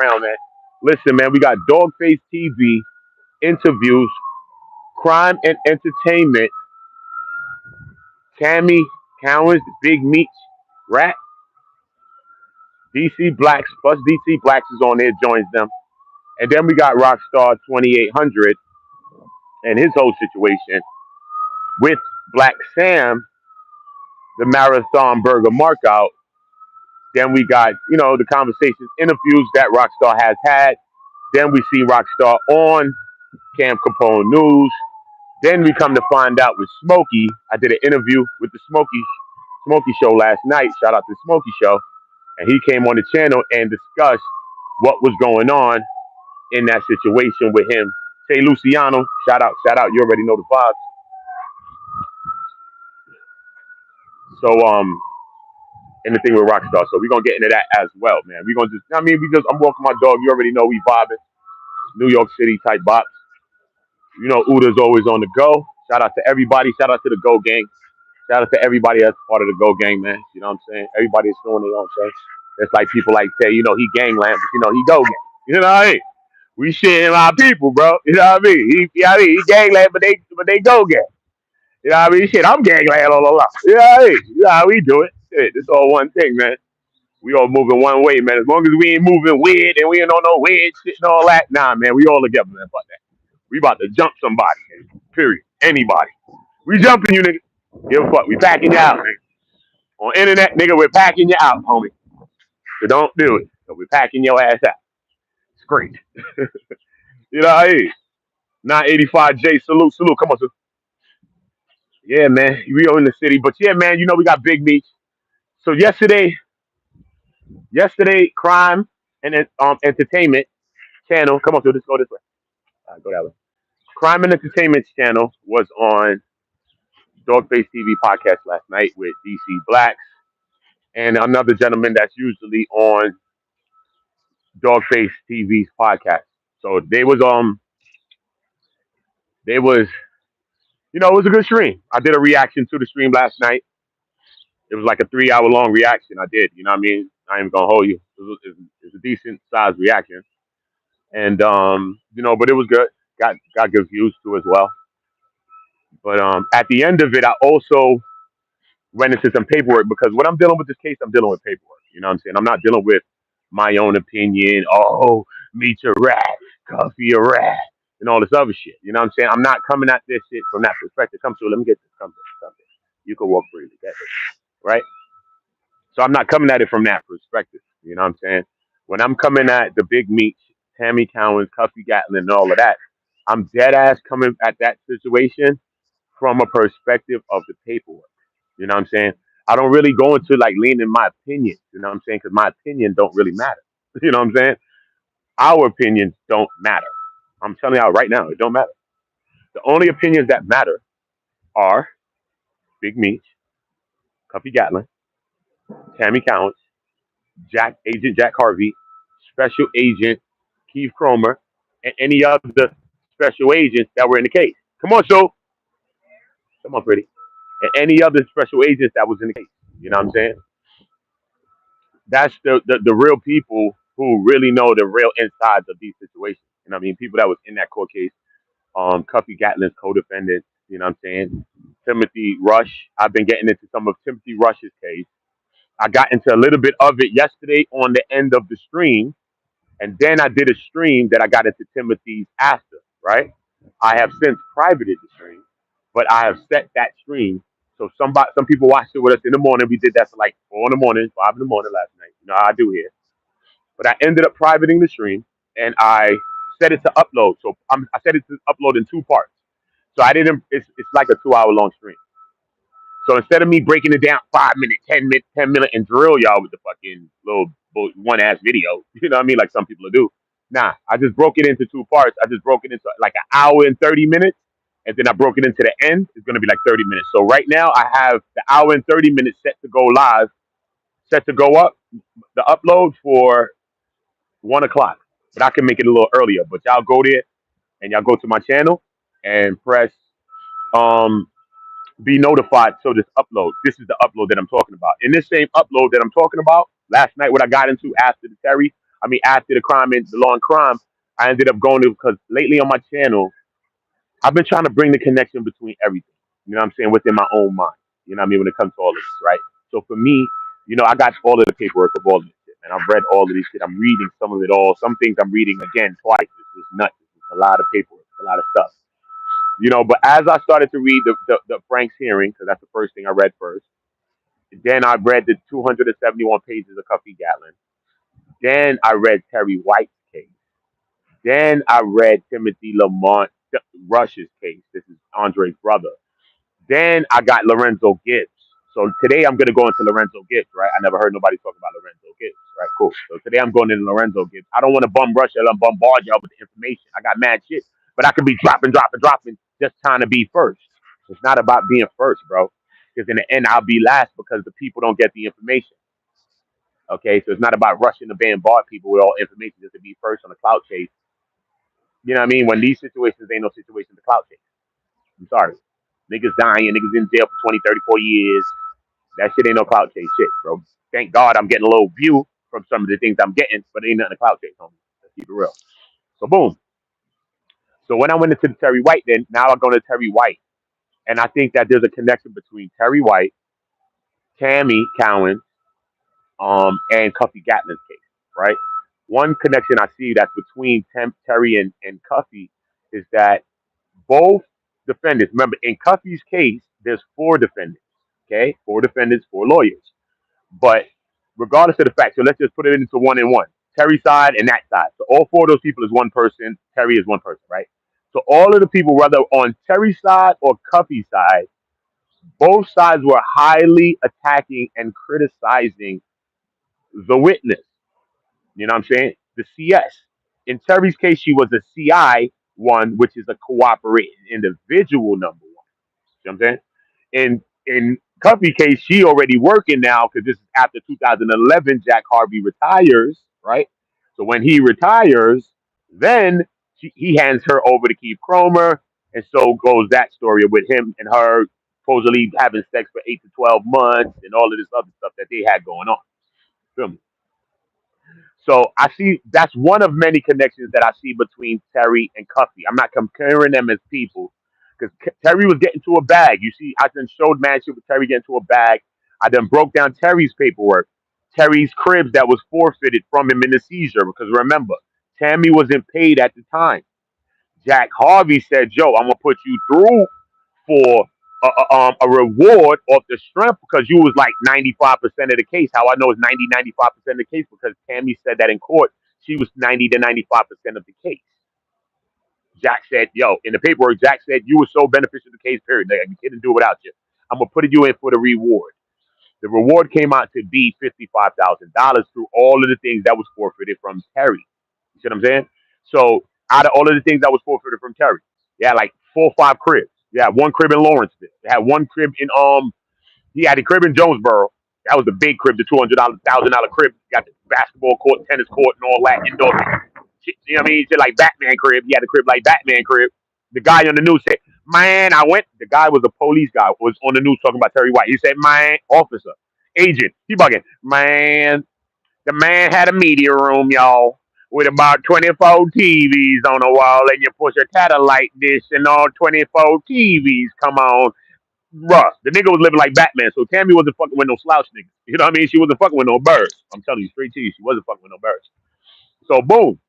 around, man. Listen, man, we got Dawgfacetv interviews, crime and entertainment, Tammy Cowins, Big Meech, Rat, DC Blacks, plus DC Blacks is on there, joins them. And then we got Rockstar 2800 and his whole situation with Black Sam, the Marathon Burger Markout. Then we got, the conversations, interviews that Rockstar has had. Then we see Rockstar on Cam Capone News. Then we come to find out with Smokey. I did an interview with the Smokey Show last night. Shout out to Smokey Show. And he came on the channel and discussed what was going on in that situation with him. Say Luciano, shout out. You already know the vibes. So anything with Rockstar. So we're gonna get into that as well, man. We're gonna I'm walking my dog, you already know we vibing. New York City type box. Uda's always on the go. Shout out to everybody, shout out to the Go Gang. Shout out to everybody that's part of the Go Gang, man. You know what I'm saying? Everybody is doing their own thing. It's like people like say, he gangland, but he Go Gang. You know what I mean? We shitting our people, bro. You know what I mean? He gangland, but they Go Gang. You know what I mean? Shit, I'm gangland all along. You know what I mean? You know how we do it. Shit, it's all one thing, man. We all moving one way, man. As long as we ain't moving weird and we ain't on no weird shit and all that, nah, man. We all together, man. About that. We about to jump somebody, man. Period. Anybody. We jumping you, nigga. Give a fuck. We packing you out, man. On internet, nigga, we're packing you out, homie. So don't do it. So we're packing your ass out. It's great. You know what I mean? 985J, salute. Come on, sir. Yeah, man. We are in the city. But yeah, man, we got Big Meech. So yesterday, crime and entertainment channel. Come on, sir. Let's go this way. All right, go that way. Crime and Entertainment channel was on Dawgfacetv podcast last night with DC Blacks and another gentleman that's usually on Dawgfacetv's podcast. So it was a good stream. I did a reaction to the stream last night. It was like a 3 hour long reaction. I did, you know what I mean? I ain't gonna hold you. It was a decent sized reaction. And but it was good. Got good views too as well. But at the end of it, I also went into some paperwork because when I'm dealing with this case, I'm dealing with paperwork. You know what I'm saying? I'm not dealing with my own opinion. Oh, Meech a rat, Cuffy a rat, and all this other shit. You know what I'm saying? I'm not coming at this shit from that perspective. Come through, let me get this. Come through. You can walk freely. That's it. Right? So I'm not coming at it from that perspective. You know what I'm saying? When I'm coming at the Big Meech, Tammy Cowins, Cuffy Gatling, and all of that, I'm dead ass coming at that situation from a perspective of the paperwork. You know what I'm saying? I don't really go into like leaning my opinion. You know what I'm saying? Because my opinion don't really matter. You know what I'm saying? Our opinions don't matter. I'm telling y'all right now, it don't matter. The only opinions that matter are Big Meech, Cuffy Gatling, Tammy Cowins, Agent Jack Harvey, Special Agent Keith Cromer, and any other special agents that were in the case. Come on, show. Come on, pretty. And any other special agents that was in the case. You know what I'm saying? That's the real people who really know the real insides of these situations. You know what I mean? People that was in that court case, Cuffy Gatling's co-defendant, you know what I'm saying? Timothy Rush. I've been getting into some of Timothy Rush's case. I got into a little bit of it yesterday on the end of the stream. And then I did a stream that I got into Timothy's after, right? I have since privated the stream, but I have set that stream. So some people watched it with us in the morning. We did that for like 4 in the morning, 5 in the morning last night. You know how I do here. But I ended up privating the stream and I set it to upload. So I set it to upload in 2 parts. So I didn't, it's like a 2 hour long stream. So instead of me breaking it down 5 minutes, 10 minute and drill y'all with the fucking little one ass video, you know what I mean? Like some people do. Nah, I just broke it into 2 parts. I just broke it into like an hour and 30 minutes. And then I broke it into the end. It's going to be like 30 minutes. So right now I have the hour and 30 minutes set to go live, set to go up, the upload for 1 o'clock. But I can make it a little earlier. But y'all go there and y'all go to my channel and press be notified so this upload. This is the upload that I'm talking about. In this same upload that I'm talking about, last night what I got into after the Terry, I mean, after the crime and the law and crime, I ended up going to because lately on my channel, I've been trying to bring the connection between everything. You know what I'm saying? Within my own mind. You know what I mean? When it comes to all of this, right? So for me, I got all of the paperwork of all of this shit, and I've read all of these shit. I'm reading some of it all. Some things I'm reading again twice. It's just nuts. It's a lot of paperwork, a lot of stuff. But as I started to read the Frank's hearing, because that's the first thing I read first, then I read the 271 pages of Cuffy Gatling. Then I read Terry White's case. Then I read Timothy Lamont Rush's case. This is Andre's brother. Then I got Lorenzo Gibbs. So today I'm gonna go into Lorenzo Gibbs, right? I never heard nobody talk about Lorenzo Gibbs, right? Cool. So today I'm going into Lorenzo Gibbs. I don't want to bum rush y'all and bombard y'all with the information. I got mad shit, but I could be dropping, just trying to be first. It's not about being first, bro. Because in the end, I'll be last because the people don't get the information. Okay, so it's not about rushing to bombard people with all information just to be first on the clout chase. You know what I mean? When these situations ain't no situation to clout chase. I'm sorry. Niggas dying, niggas in jail for 20, 30, 40 years. That shit ain't no clout chase shit, bro. Thank God I'm getting a little view from some of the things I'm getting, but it ain't nothing to clout chase, homie. Let's keep it real. So boom. So when I went into Terry White, then now I go to Terry White. And I think that there's a connection between Terry White, Tammy Cowins, and Cuffy Gatling's case, right? One connection I see that's between Terry and Cuffy is that both defendants, remember, in Cuffy's case, there's four defendants, okay? Four defendants, four lawyers. But regardless of the fact, so let's just put it into one and one. Terry's side and that side. So all four of those people is one person. Terry is one person, right? So all of the people, whether on Terry's side or Cuffy's side, both sides were highly attacking and criticizing the witness. You know what I'm saying? The CS. In Terry's case, she was a CI one, which is a cooperating individual number one. You know what I'm saying? In Cuffy case, she already working now because this is after 2011. Jack Harvey retires, right? So when he retires, then he hands her over to Keith Cromer, and so goes that story with him and her supposedly having sex for 8 to 12 months and all of this other stuff that they had going on. Feel me? So I see that's one of many connections that I see between Terry and Cuffy. I'm not comparing them as people because Terry was getting to a bag. You see, I then showed man shit with Terry getting to a bag. I then broke down Terry's paperwork, Terry's cribs that was forfeited from him in the seizure. Because remember, Tammy wasn't paid at the time. Jack Harvey said, "Yo, I'm gonna put you through for a reward off the strength because you was like 95% of the case." How I know it's 95% of the case because Tammy said that in court she was 90 to 95% of the case. Jack said, "Yo," in the paperwork, Jack said you were so beneficial to the case. Period. Like, you couldn't do without you. I'm gonna put you in for the reward. The reward came out to be $55,000 through all of the things that was forfeited from Terry. You see what I'm saying? So out of all of the things that was forfeited from Terry, they had like 4 or 5 cribs. They had one crib in Lawrenceville. They had one crib in he had a crib in Jonesboro. That was the big crib, the $200,000 crib. Got the basketball court, tennis court, and all that indoor. You know what I mean? Shit like Batman crib. He had a crib like Batman crib. The guy on the news said, "Man, I went." The guy was a police guy. Was on the news talking about Terry White. He said, "Man, officer, agent, he bugging. Man, the man had a media room, y'all, with about 24 TVs on the wall, and you push a satellite dish, and all 24 TVs come on." Bruh, the nigga was living like Batman, so Tammy wasn't fucking with no slouch niggas. You know what I mean? She wasn't fucking with no birds. I'm telling you, straight to you, she wasn't fucking with no birds. So boom.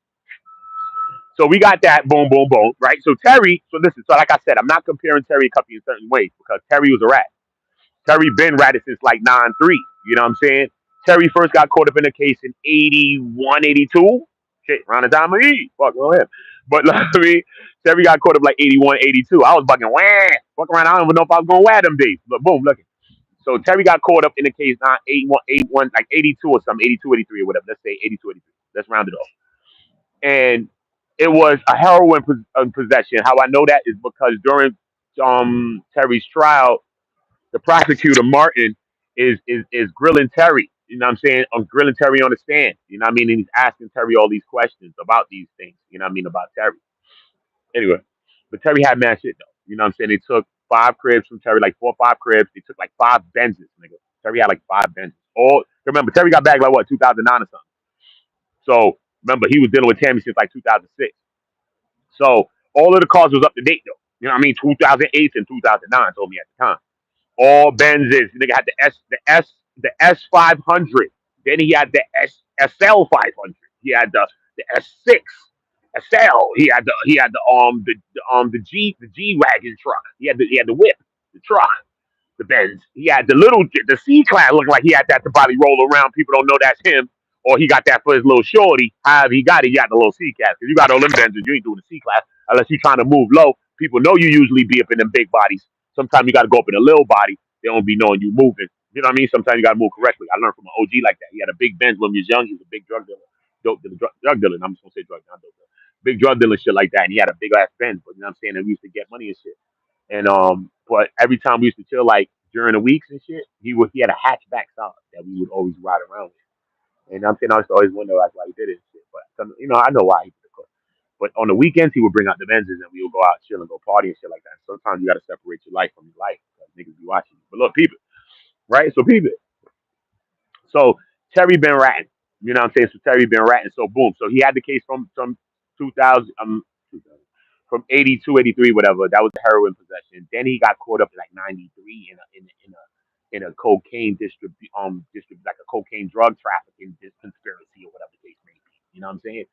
So we got that, boom, boom, boom, right? So Terry, so listen, so like I said, I'm not comparing Terry and Cuffy in certain ways because Terry was a rat. Terry been ratted since like 9-3. You know what I'm saying? Terry first got caught up in a case in 81, 82. Shit, around the time of E. Fuck on him. But I mean, Terry got caught up like 81, 82. I was bugging, wah. Fuck around. I don't even know if I was going to wear them days. But boom, look. So Terry got caught up in the case 81, 81, like 82 or something, 82, 83 or whatever. Let's say 82, 83. Let's round it off. And it was a heroin possession. How I know that is because during Terry's trial, the prosecutor Martin is grilling Terry. You know what I'm saying? I'm grilling Terry on the stand. You know what I mean? And he's asking Terry all these questions about these things. You know what I mean? About Terry. Anyway, but Terry had mad shit though. You know what I'm saying? They took 5 cribs from Terry, like 4 or 5 cribs. They took like 5 Benzes, nigga. Terry had like 5 Benzes. All remember Terry got back like what 2009 or something. So Remember, he was dealing with Tammy since like 2006. So all of the cars was up to date though. You know what I mean? 2008 and 2009 told me at the time. All Benzes. Nigga had the S 500. Then he had the SL 500. He had the S6 SL. He had the wagon truck. He had the whip, the truck, the Benz. He had the C class. Looked like he had that to body roll around. People don't know that's him. Or he got that for his little shorty. However he got it, he got the little C class. Because you got all them Benzes, you ain't doing the C class unless you trying to move low. People know you usually be up in them big bodies. Sometimes you got to go up in a little body. They don't be knowing you moving. You know what I mean? Sometimes you got to move correctly. I learned from an OG like that. He had a big Benz when he was young. He was a big drug dealer. Drug dealer. I'm just going to say drug, not dope dealer. Big drug dealer shit like that. And he had a big ass Benz. But you know what I'm saying? And we used to get money and shit. And but every time we used to chill, like during the weeks and shit, he had a hatchback style that we would always ride around with. And I'm saying I used to always wonder like why he did it and shit. But you know, I know why he did it. But on the weekends, he would bring out the Benzes and we would go out chill and go party and shit like that. Sometimes you got to separate your life from your life because niggas be watching you. But look, people, right? So people, so Terry been ratting. You know what I'm saying? So Terry been ratting. So boom. So he had the case from 2000 from 82, 83, whatever. That was the heroin possession. Then he got caught up in like 93 in a cocaine like a cocaine drug trafficking conspiracy or whatever the case may be. You know what I'm saying?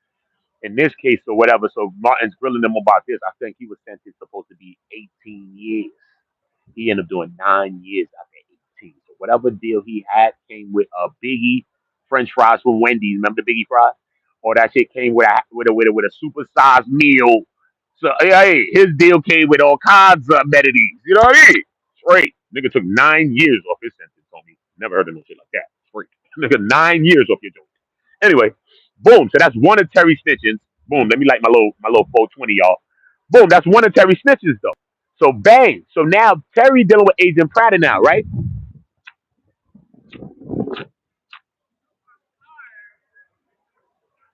In this case or whatever. So Martin's grilling them about this. I think he was sentenced supposed to be 18 years. He ended up doing 9 years after 18. So whatever deal he had came with a biggie French fries from Wendy's. Remember the biggie fries? Or that shit came with a supersized meal. So hey, his deal came with all kinds of amenities. You know what I mean? Straight. Nigga took 9 years off his sentence on me. Never heard of no shit like that. Straight. Nigga, 9 years off your joint. Anyway, boom. So that's one of Terry Snitchins. Boom. Let me light my little 420, y'all. Boom. That's one of Terry Snitchins though. So bang. So now Terry dealing with Agent Prater now, right?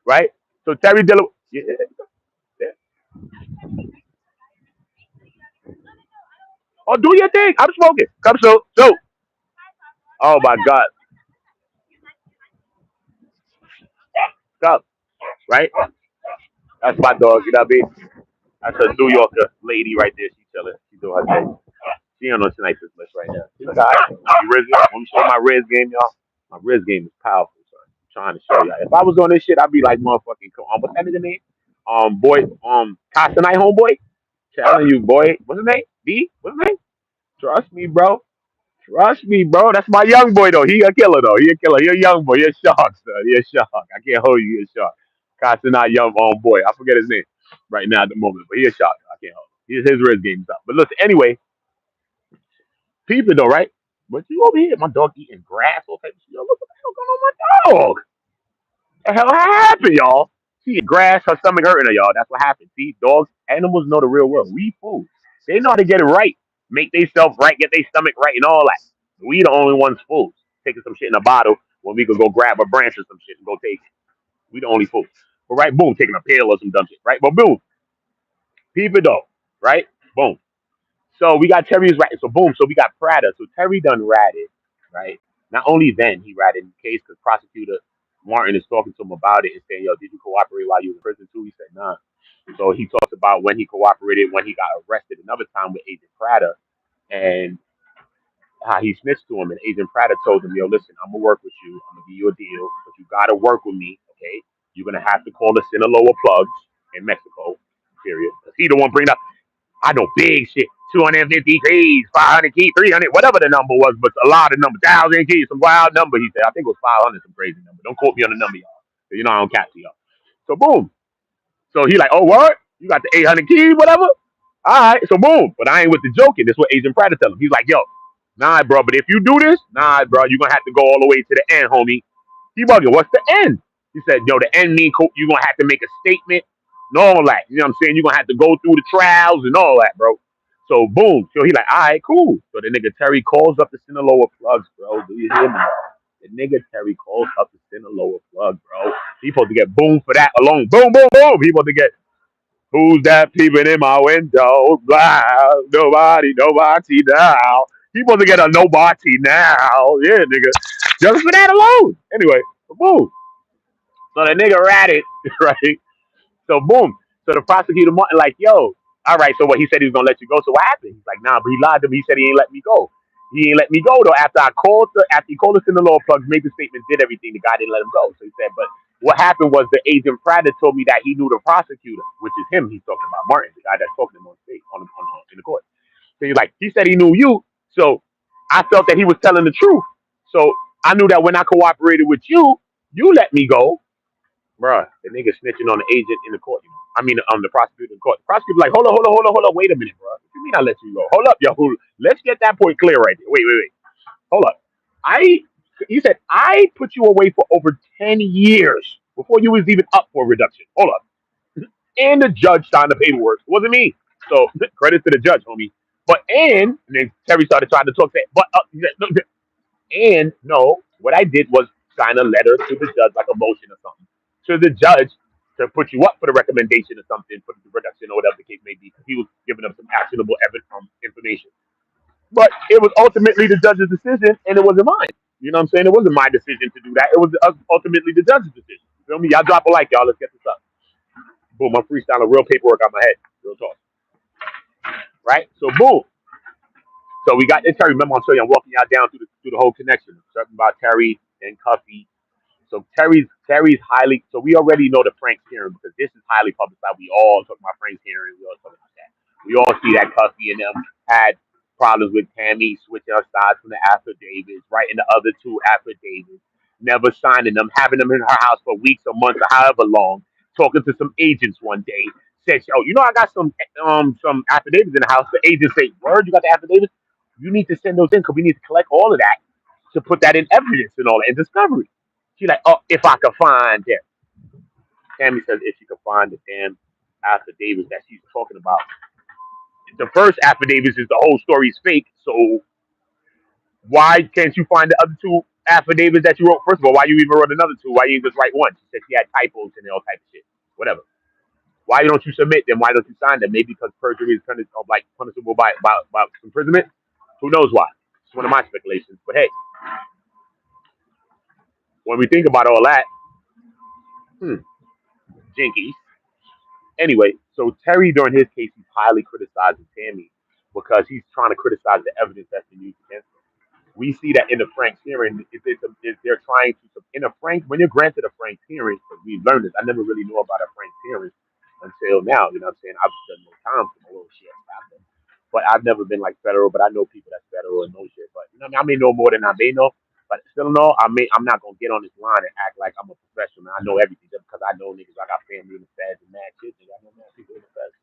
Right. So Terry dealing. Yeah, yeah. Oh, do your thing. I'm smoking. Come so. Oh my God. Come. Right. That's my dog. You know what I mean? That's a New Yorker lady right there. She chilling. She doing her thing. She on no sniper's list right now. She's like, all right, let me show my Riz game, y'all. My Riz game is powerful, son. I'm trying to show y'all. If I was on this shit, I'd be like motherfucking what's that nigga name? Boy, Castanite homeboy. Telling you, boy. What's his name? B? What's his name? Trust me, bro. Trust me, bro. That's my young boy though. He a killer though. He a killer. He a young boy. He a shark, son. He a shark. I can't hold you. He a shark. Castanite young boy. I forget his name right now at the moment, but he a shark. I can't hold him. His Riz game's up. But listen, anyway, people though, right? But you over here, my dog eating grass, all type of shit. Yo, look what the hell going on with my dog. The hell happened, y'all? She eating grass, her stomach hurting her, y'all. That's what happened. See, dogs, animals know the real world. We fools. They know how to get it right, make themselves right, get their stomach right, and all that. We the only ones fools. Taking some shit in a bottle when we could go grab a branch or some shit and go take it. We the only fools. But right, boom, taking a pill or some dumb shit, right? But boom, people though, right? Boom. So we got Terry's ratted. So boom. So we got Prater. So Terry done ratted, right? Not only then he ratted in the case because prosecutor Martin is talking to him about it and saying, "Yo, did you cooperate while you were in prison too?" He said, "Nah." So he talks about when he cooperated, when he got arrested another time with Agent Prater, and how he snitched to him. And Agent Prater told him, "Yo, listen, I'm gonna work with you. I'm gonna give you a deal, but you gotta work with me, okay? You're gonna have to call the Sinaloa plugs in Mexico, period. 'Cause he the one bring up. I know big shit. 250 keys, 500 keys, 300, whatever the number was, but a lot of numbers. 1,000 keys, some wild number, he said. I think it was 500, some crazy number. Don't quote me on the number, y'all. You know I don't catch y'all. So, boom. So, he like, oh, what? You got the 800 keys, whatever? All right. So, boom. But I ain't with the joking. That's what Agent Prater tell him. He's like, yo, nah, bro. But if you do this, nah, bro, you're going to have to go all the way to the end, homie. He bugging. What's the end? He said, yo, the end mean you're going to have to make a statement and all that. You know what I'm saying? You're going to have to go through the trials and all that, bro. So, boom. So, he like, all right, cool. So, the nigga Terry calls up the Sinaloa plugs, bro. Do you hear me? The nigga Terry calls up the Sinaloa plug, bro. He supposed to get boom for that alone. Boom, boom, boom. He supposed to get, who's that peeping in my window? Blah, nobody now. He supposed to get a nobody now. Yeah, nigga. Just for that alone. Anyway, boom. So the nigga ratted, right? So boom. So the prosecutor Martin like, yo, all right. So what he said he was gonna let you go. So what happened? He's like, nah, but he lied to me. He said he ain't let me go. He ain't let me go though. After he called us in the law plugs, made the statement, did everything. The guy didn't let him go. So he said, but what happened was the agent Pratt told me that he knew the prosecutor, which is him. He's talking about Martin, the guy that's talking to him on stage in the court. So he's like, he said he knew you. So I felt that he was telling the truth. So I knew that when I cooperated with you, you let me go. Bruh, the nigga snitching on the agent in the court, you know. I mean, the prosecutor in the court. The prosecutor like, hold on. Wait a minute, bro. What you mean I let you go? Hold up, yo. Let's get that point clear right there. Wait. Hold up. You said I put you away for over 10 years before you was even up for reduction. Hold up. And the judge signed the paperwork. It wasn't me. So credit to the judge, homie. And then Terry started trying to talk that, and no, what I did was sign a letter to the judge, like a motion or something, to the judge to put you up for the recommendation or something, for the reduction or whatever the case may be. He was giving them some actionable information. But it was ultimately the judge's decision, and it wasn't mine. You know what I'm saying? It wasn't my decision to do that. It was ultimately the judge's decision. You feel me? Y'all drop a like, y'all. Let's get this up. Boom, I'm freestyling real paperwork on my head. Real talk. Right? So, boom. So we got this Terry. Remember, I'm showing you, I'm walking y'all down through the whole connection. Talking about Terry and Cuffy. So Terry's highly. So we already know the Frank's hearing because this is highly publicized. We all talk about Frank's hearing. We all talk about that. We all see that Cuffy and them had problems with Tammy switching her sides from the affidavits, writing the other two affidavits, never signing them, having them in her house for weeks or months or however long. Talking to some agents one day, said, "Oh, you know, I got some affidavits in the house." The agent say, "Word, you got the affidavits? You need to send those in because we need to collect all of that to put that in evidence and all that in discovery." She's like, "Oh, if I could find it." Tammy says if she could find the damn affidavits that she's talking about. The first affidavits is the whole story's fake. So why can't you find the other two affidavits that you wrote? First of all, why you even wrote another two? Why you didn't just write one? She said she had typos and all type of shit. Whatever. Why don't you submit them? Why don't you sign them? Maybe because perjury is punishable by imprisonment. Who knows why? It's one of my speculations. But hey, when we think about all that, jinkies. Anyway, so Terry during his case, he's highly criticizing Tammy because he's trying to criticize the evidence that's been used against him. We see that in the Frank's hearing, if they're trying to in a Frank when you're granted a Frank's hearing, because we've learned this. I never really knew about a Frank's hearing until now. You know what I'm saying? I've done no time for my little shit. But I've never been like federal, but I know people that's federal and no shit. But you know what I mean? I may know more than I may know. But still no, I'm not gonna get on this line and act like I'm a professional. I know everything just because I know niggas. I got family in the feds and mad shit. Nigga, I know mad people in the feds.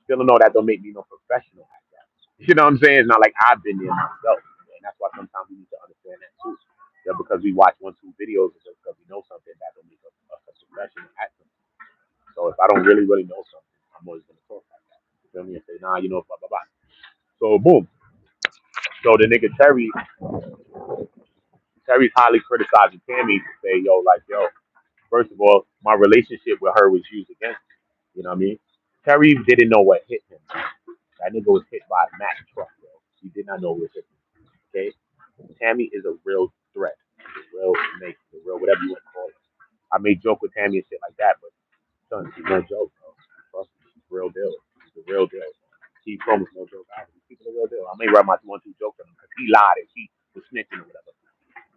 Still no, that don't make me no professional at that. You know what I'm saying? It's not like I've been there myself. And that's why sometimes we need to understand that too. Yeah, because we watch 1, 2 videos or just because we know something, that don't make us a professional at something. So if I don't really know something, I'm always gonna talk like that. You feel me? And say, nah, you know, blah blah blah. So boom. So the nigga Terry's highly criticizing Tammy to say, yo, first of all, my relationship with her was used against me. You know what I mean? Terry didn't know what hit him. That nigga was hit by a Mack truck, bro. He did not know what hit him. Okay? Tammy is a real threat. A real snake, a real whatever you want to call it. I may joke with Tammy and shit like that, but son, she's no joke, bro. Trust me, she's the real deal. She's the real deal. She promised no joke. She's the real deal. I may write my 1, 2 jokes on him because he lied and she was snitching or whatever.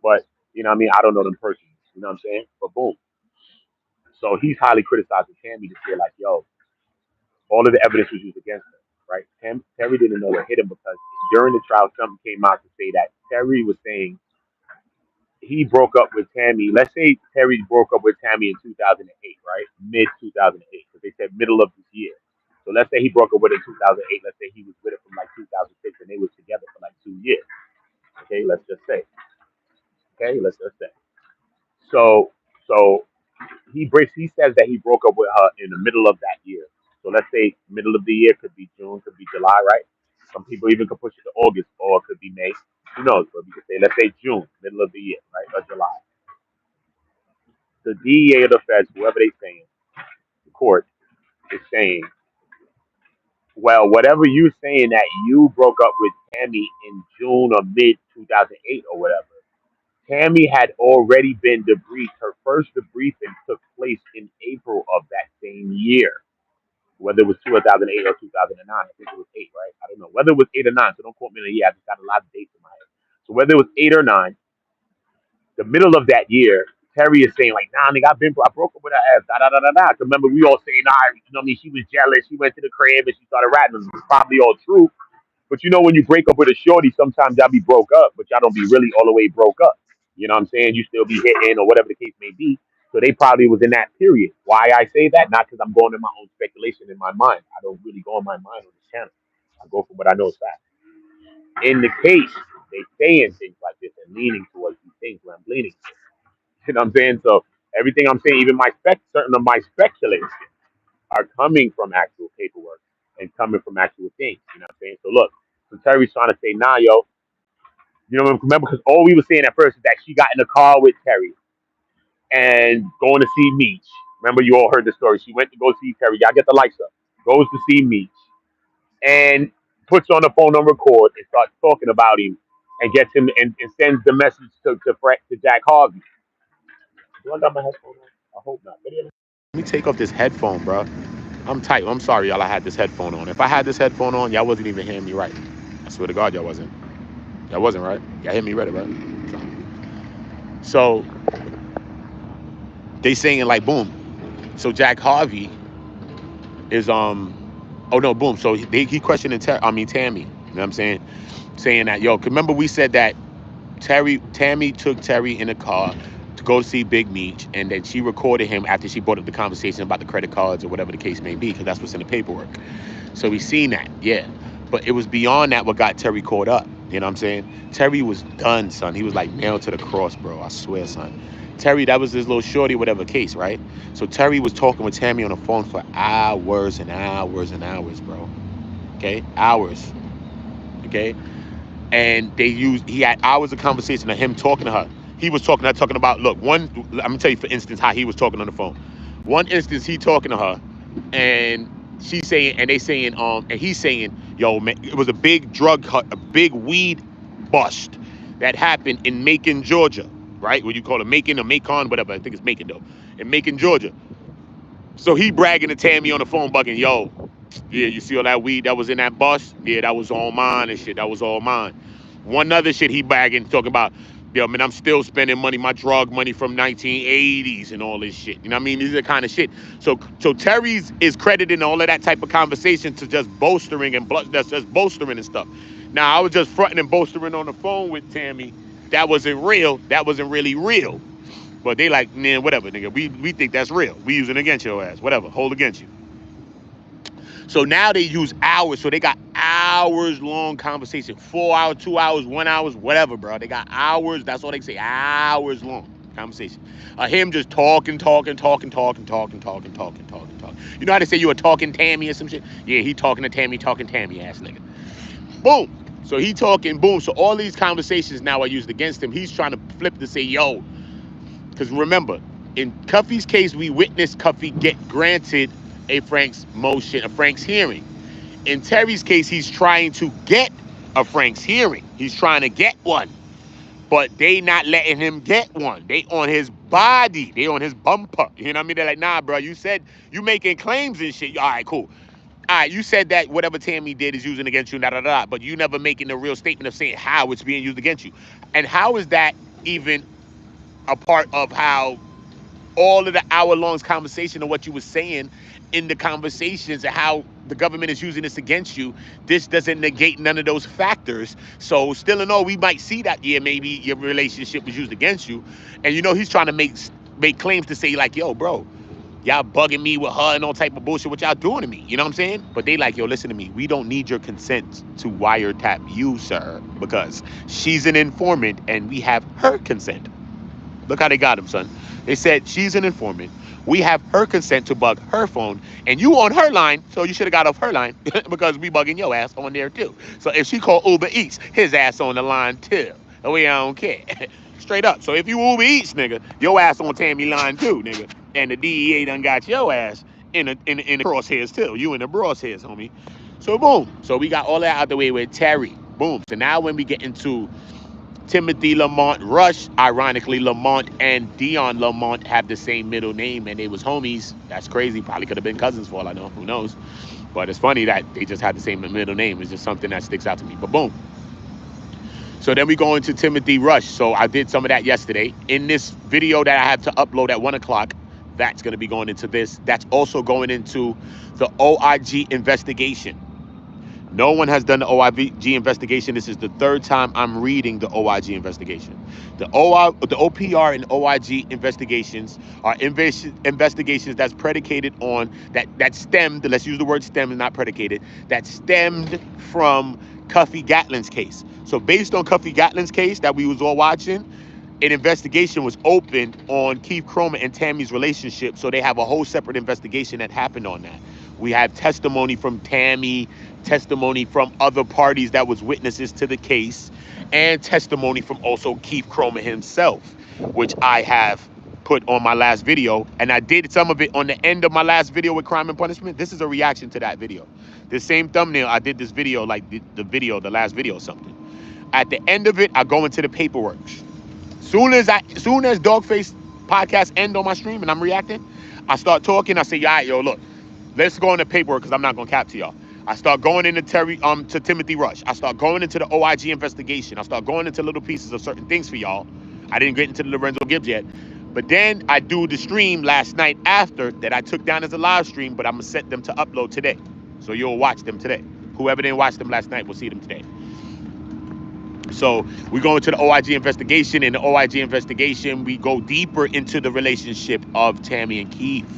But you know what I mean? I don't know them personally. You know what I'm saying? But boom. So he's highly criticizing Tammy to say like, yo, all of the evidence was used against him, right? Terry didn't know what hit him because during the trial, something came out to say that Terry was saying he broke up with Tammy. Let's say Terry broke up with Tammy in 2008, right? Mid 2008, because they said middle of this year. So let's say he broke up with her in 2008. Let's say he was with her from like 2006 and they was together for like 2 years. Okay, let's just say. Okay, let's just say. So, so he says that he broke up with her in the middle of that year. So let's say middle of the year could be June, could be July, right? Some people even could push it to August or it could be May. Who knows? But we could say let's say June, middle of the year, right? Or July. The DEA or the feds, whoever they saying, the court is saying, well, whatever you're saying that you broke up with Tammy in June or mid 2008 or whatever, Tammy had already been debriefed. Her first debriefing took place in April of that same year. Whether it was 2008 or 2009, I think it was 8, right? I don't know. Whether it was 8 or 9, so don't quote me on the year. I just got a lot of dates in my head. So whether it was 8 or 9, the middle of that year, Terry is saying like, "Nah, nigga, I broke up with her ass." Da da da da da. Remember, we all saying, "Nah, you know what I mean? She was jealous. She went to the crib and she started ratting." It was probably all true. But you know, when you break up with a shorty, sometimes y'all be broke up, but y'all don't be really all the way broke up. You know what I'm saying? You still be hitting or whatever the case may be. So they probably was in that period. Why I say that? Not because I'm going in my own speculation in my mind. I don't really go in my mind on this channel. I go for what I know is fact. In the case, they saying things like this and leaning towards these things where I'm leaning. You know what I'm saying? So everything I'm saying, even certain of my speculations are coming from actual paperwork and coming from actual things. You know what I'm saying? So look, so Terry's trying to say, nah, yo, you know, remember, because all we were saying at first is that she got in the car with Terry and going to see Meech. Remember, you all heard the story. She went to go see Terry. Y'all get the lights up. Goes to see Meech and puts on the phone on record and starts talking about him and gets him and sends the message to Jack Harvey. Do I got my headphone on? I hope not. Let me take off this headphone, bro. I'm tight. I'm sorry, y'all. I had this headphone on. If I had this headphone on, y'all wasn't even hearing me right. I swear to God, y'all wasn't. Y'all wasn't right. Y'all hear me right, right? So they saying like, boom. So Jack Harvey is oh no, boom. So he questioning Tammy. You know what I'm saying? Saying that, yo, remember we said that Tammy took Terry in a car to go see Big Meech, and then she recorded him after she brought up the conversation about the credit cards or whatever the case may be, because that's what's in the paperwork. So we seen that, yeah. But it was beyond that what got Terry caught up. You know what I'm saying? Terry was done, son. He was like nailed to the cross, bro. I swear, son. Terry, that was his little shorty, whatever case, right? So Terry was talking with Tammy on the phone for hours and hours and hours, bro. Okay? Hours. Okay? And he had hours of conversation of him talking to her. He was talking about, look, I'm gonna tell you for instance how he was talking on the phone. One instance he talking to her and she's saying, and they saying, and he's saying, yo, man, it was a big a big weed bust that happened in Macon, Georgia, right? What you call it, Macon or Macon, whatever. I think it's Macon though, in Macon, Georgia. So he bragging to Tammy on the phone, bugging, yo, yeah, you see all that weed that was in that bus? Yeah, that was all mine and shit. That was all mine. One other shit he bragging, talking about, yo, man, I'm still spending money, my drug money from 1980s and all this shit. You know what I mean? These are the kind of shit. So Terry's is crediting all of that type of conversation to just bolstering and that's just bolstering and stuff. Now, I was just fronting and bolstering on the phone with Tammy. That wasn't real. That wasn't really real. But they like, man, whatever, nigga. We think that's real. We using it against your ass. Whatever. Hold against you. So now they use hours. So they got hours long conversation. 4 hours, 2 hours, 1 hour, whatever, bro. They got hours. That's all they say. Hours long conversation. Him just talking. You know how they say you a talking Tammy or some shit? Yeah, he talking to Tammy ass nigga. Boom. So he talking, boom. So all these conversations now are used against him. He's trying to flip to say, yo, because remember, in Cuffy's case, we witnessed Cuffy get granted a Frank's hearing. In Terry's case, he's trying to get a Frank's hearing. He's trying to get one. But they not letting him get one. They on his body. They on his bumper. You know what I mean? They're like, nah, bro, you said you making claims and shit. All right, cool. All right, you said that whatever Tammy did is using against you, but you never making a real statement of saying how it's being used against you. And how is that even a part of how all of the hour-long conversation of what you were saying in the conversations and how the government is using this against you? This doesn't negate none of those factors. So still in all, we might see that, yeah, maybe your relationship was used against you. And you know, he's trying to make claims to say like, yo, bro, y'all bugging me with her and all type of bullshit, what y'all doing to me, you know what I'm saying? But they like, yo, listen to me, we don't need your consent to wiretap you, sir, because she's an informant and we have her consent. Look how they got him, son. They said she's an informant. We have her consent to bug her phone, and you on her line, so you should have got off her line because we bugging your ass on there too. So if she called Uber Eats, his ass on the line too. We don't care. Straight up. So if you Uber Eats, nigga, your ass on Tammy line too, nigga. And the DEA done got your ass in the crosshairs too. You in the crosshairs, homie. So boom. So we got all that out the way with Terry. Boom. So now when we get into Timothy Lamont Rush. Ironically, Lamont and Dionne Lamont have the same middle name, and they was homies. That's crazy. Probably could have been cousins for all I know. Who knows? But it's funny that they just had the same middle name. It's just something that sticks out to me. But boom. So then we go into Timothy Rush. So I did some of that yesterday. In this video that I have to upload at 1 o'clock, that's going to be going into this. That's also going into the OIG investigation. No one has done the OIG investigation. This is the third time I'm reading the OIG investigation. The OPR and OIG investigations are investigations that's predicated on, that stemmed, let's use the word stem and not predicated, that stemmed from Cuffy Gatling's case. So based on Cuffy Gatling's case that we was all watching, an investigation was opened on Keith Chroma and Tammy's relationship. So they have a whole separate investigation that happened on that. We have testimony from Tammy, testimony from other parties that was witnesses to the case, and testimony from also Keith Chroma himself, which I have put on my last video. And I did some of it on the end of my last video with Crime and Punishment. This is a reaction to that video. The same thumbnail, I did this video, like the last video or something. At the end of it, I go into the paperwork. Soon as Dawgface podcast end on my stream and I'm reacting, I start talking. I say, all right, yo, look, let's go into paperwork because I'm not gonna cap to y'all. I start going into to Timothy Rush. I start going into the OIG investigation. I start going into little pieces of certain things for y'all. I didn't get into the Lorenzo Gibbs yet. But then I do the stream last night after that I took down as a live stream, but I'm gonna set them to upload today. So you'll watch them today. Whoever didn't watch them last night will see them today. So we go into the OIG investigation. In the OIG investigation, we go deeper into the relationship of Tammy and Keith.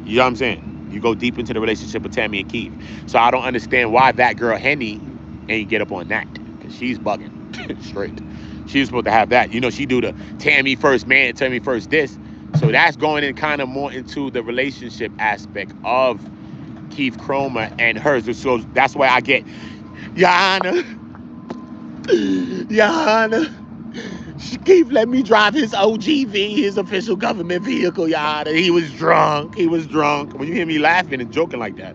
You know what I'm saying? You go deep into the relationship of Tammy and Keith. So I don't understand why that girl Henny ain't get up on that, because she's bugging straight. She was supposed to have that. You know, she do the Tammy first man, Tammy first this. So that's going in kind of more into the relationship aspect of Keith Chroma and hers. So that's why I get Yana. Keith let me drive his OGV, his official government vehicle, Yana. He was drunk. When you hear me laughing and joking like that,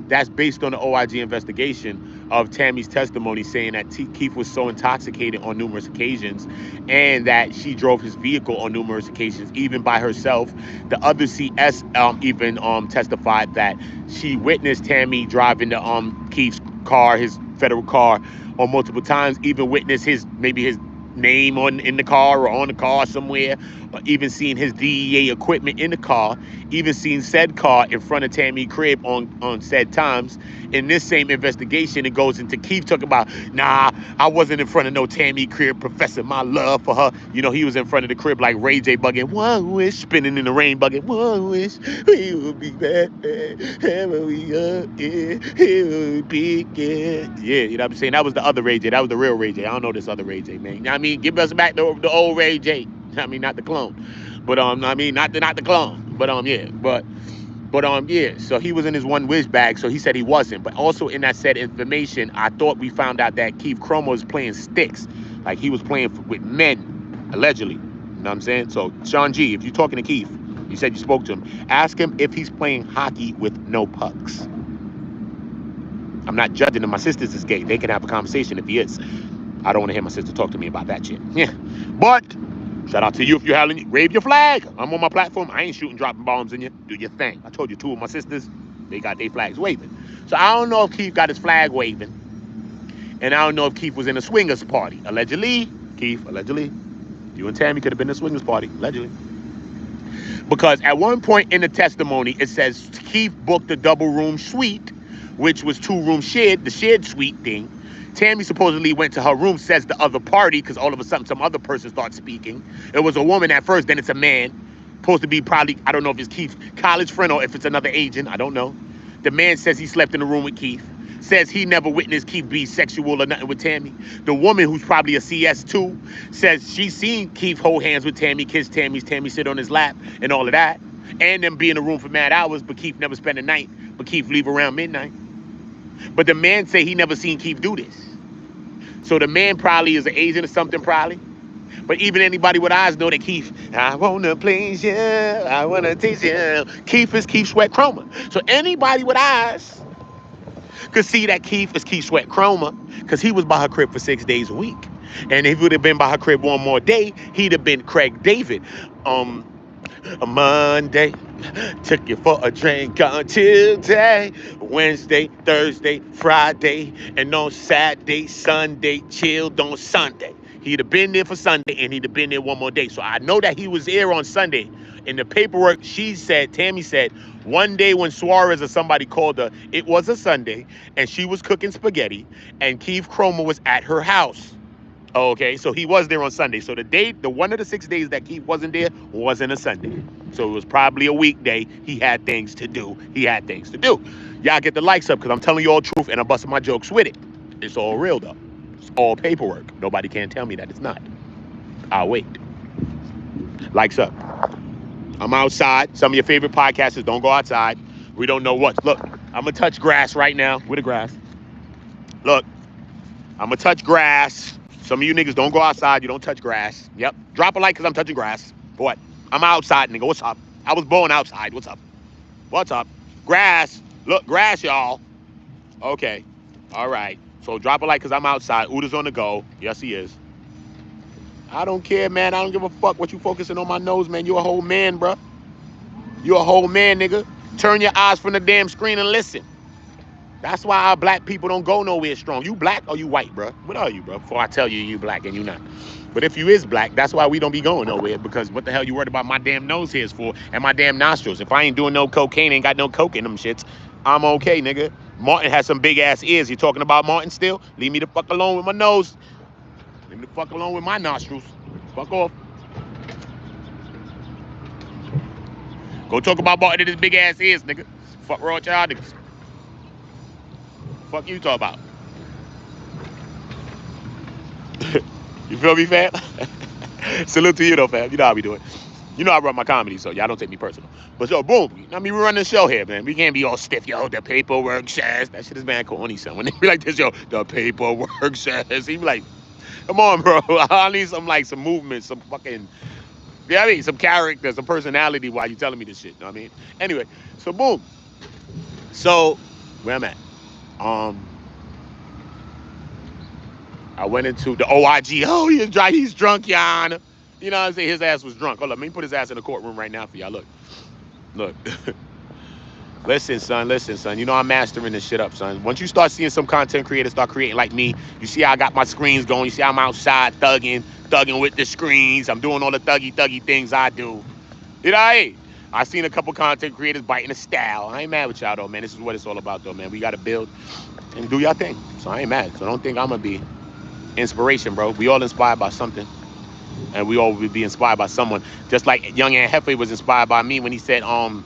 that's based on the OIG investigation of Tammy's testimony saying that Keith was so intoxicated on numerous occasions and that she drove his vehicle on numerous occasions, even by herself. The other CS even testified that she witnessed Tammy driving the Keith's car, his federal car, on multiple times, even witnessed his name in the car or on the car somewhere, or even seeing his DEA equipment in the car, even seen said car in front of Tammy crib on said times. In this same investigation, it goes into Keith talking about, nah, I wasn't in front of no Tammy crib professing my love for her. You know, he was in front of the crib like Ray J bugging, one wish, spinning in the rain bugging, one wish, we would be back, ever we up, yeah, it would be, yeah, you know what I'm saying? That was the other Ray J. That was the real Ray J. I don't know this other Ray J, man. You know what I mean? Give us back the old Ray J. I mean, not the clone. But I mean, not the clone. But yeah. So he was in his one whiz bag, so he said he wasn't. But also in that said information, I thought we found out that Keith Chroma was playing sticks. Like he was playing with men, allegedly. You know what I'm saying? So Sean G, if you're talking to Keith, you said you spoke to him, ask him if he's playing hockey with no pucks. I'm not judging him. My sister's is gay. They can have a conversation if he is. I don't want to hear my sister talk to me about that shit. Yeah. But shout out to you if you're having, wave your flag. I'm on my platform. I ain't shooting, dropping bombs in you. Do your thing. I told you 2 of my sisters, they got their flags waving. So I don't know if Keith got his flag waving. And I don't know if Keith was in a swingers party. Allegedly, Keith, allegedly, you and Tammy could have been in a swingers party. Allegedly. Because at one point in the testimony, it says Keith booked a double room suite, which was 2 rooms shared, the shared suite thing. Tammy supposedly went to her room, says the other party, because all of a sudden some other person starts speaking. It was a woman at first, then it's a man. Supposed to be probably, I don't know if it's Keith's college friend or if it's another agent, I don't know. The man says he slept in the room with Keith. Says he never witnessed Keith be sexual or nothing with Tammy. The woman, who's probably a CS too, says she's seen Keith hold hands with Tammy, kiss Tammy sit on his lap and all of that. And them be in the room for mad hours, but Keith never spent the night, but Keith leave around midnight. But the man say he never seen Keith do this. So the man probably is an agent or something probably. But even anybody with eyes know that Keith, I wanna please you, I wanna tease you. Keith is Keith Sweat Chroma. So anybody with eyes could see that Keith is Keith Sweat Chroma because he was by her crib for 6 days a week. And if he would have been by her crib one more day, he'd have been Craig David. A Monday, took you for a drink on Tuesday, Wednesday, Thursday, Friday, and on Saturday, Sunday, chilled on Sunday. He'd have been there for Sunday, and he'd have been there one more day. So I know that he was there on Sunday. In the paperwork, Tammy said, one day when Suarez or somebody called her, it was a Sunday, and she was cooking spaghetti, and Keith Cromer was at her house. Okay, so he was there on Sunday. So the one of the 6 days that Keith wasn't there wasn't a Sunday. So it was probably a weekday. He had things to do. Y'all get the likes up because I'm telling you all the truth and I'm busting my jokes with it. It's all real though. It's all paperwork. Nobody can tell me that it's not. I'll wait. Likes up. I'm outside. Some of your favorite podcasters don't go outside. We don't know what. Look, I'm going to touch grass right now. With the grass. Look, I'm going to touch grass. Some of you niggas don't go outside. You don't touch grass. Yep. Drop a like because I'm touching grass. What? I'm outside, nigga. What's up? I was born outside. What's up? What's up? Grass. Look, grass, y'all. Okay. All right. So drop a like because I'm outside. Uda's on the go. Yes, he is. I don't care, man. I don't give a fuck what you focusing on my nose, man. You a whole man, bro. You a whole man, nigga. Turn your eyes from the damn screen and listen. That's why our black people don't go nowhere strong. You black or you white, bro? What are you, bro? Before I tell you you black and you not. But if you is black, that's why we don't be going nowhere, because what the hell you worried about my damn nose hairs for and my damn nostrils? If I ain't doing no cocaine, ain't got no coke in them shits, I'm okay, nigga. Martin has some big ass ears. You talking about Martin still? Leave me the fuck alone with my nose. Leave me the fuck alone with my nostrils. Fuck off. Go talk about Martin and his big ass ears, nigga. Fuck wrong with y'all niggas. Fuck you talk about. You feel me, fam? Salute to you though, fam. You know how we do it. You know I run my comedy, so y'all don't take me personal. But so boom, I mean we run the show here, man. We can't be all stiff, yo. The paperwork says that shit is man corny, son. When they be like this, yo, the paperwork says, he be like, come on, bro. I need some movement, some fucking, yeah, I mean, some character, some personality while you telling me this shit. You know what I mean? Anyway, so boom. So where I'm at. I went into the OIG. Oh, he's drunk, Jan. You know what I'm saying? His ass was drunk. Hold up, let me put his ass in the courtroom right now for y'all. Look. Listen, son. You know I'm mastering this shit up, son. Once you start seeing some content creators start creating like me, you see how I got my screens going. You see how I'm outside thugging with the screens. I'm doing all the thuggy things I do. You know, hey, I seen a couple content creators biting the style. I ain't mad with y'all, though, man. This is what it's all about, though, man. We got to build and do y'all thing. So I ain't mad. So don't think I'm going to be inspiration, bro. We all inspired by something. And we all will be inspired by someone. Just like Young and Hefe was inspired by me when he said, I'm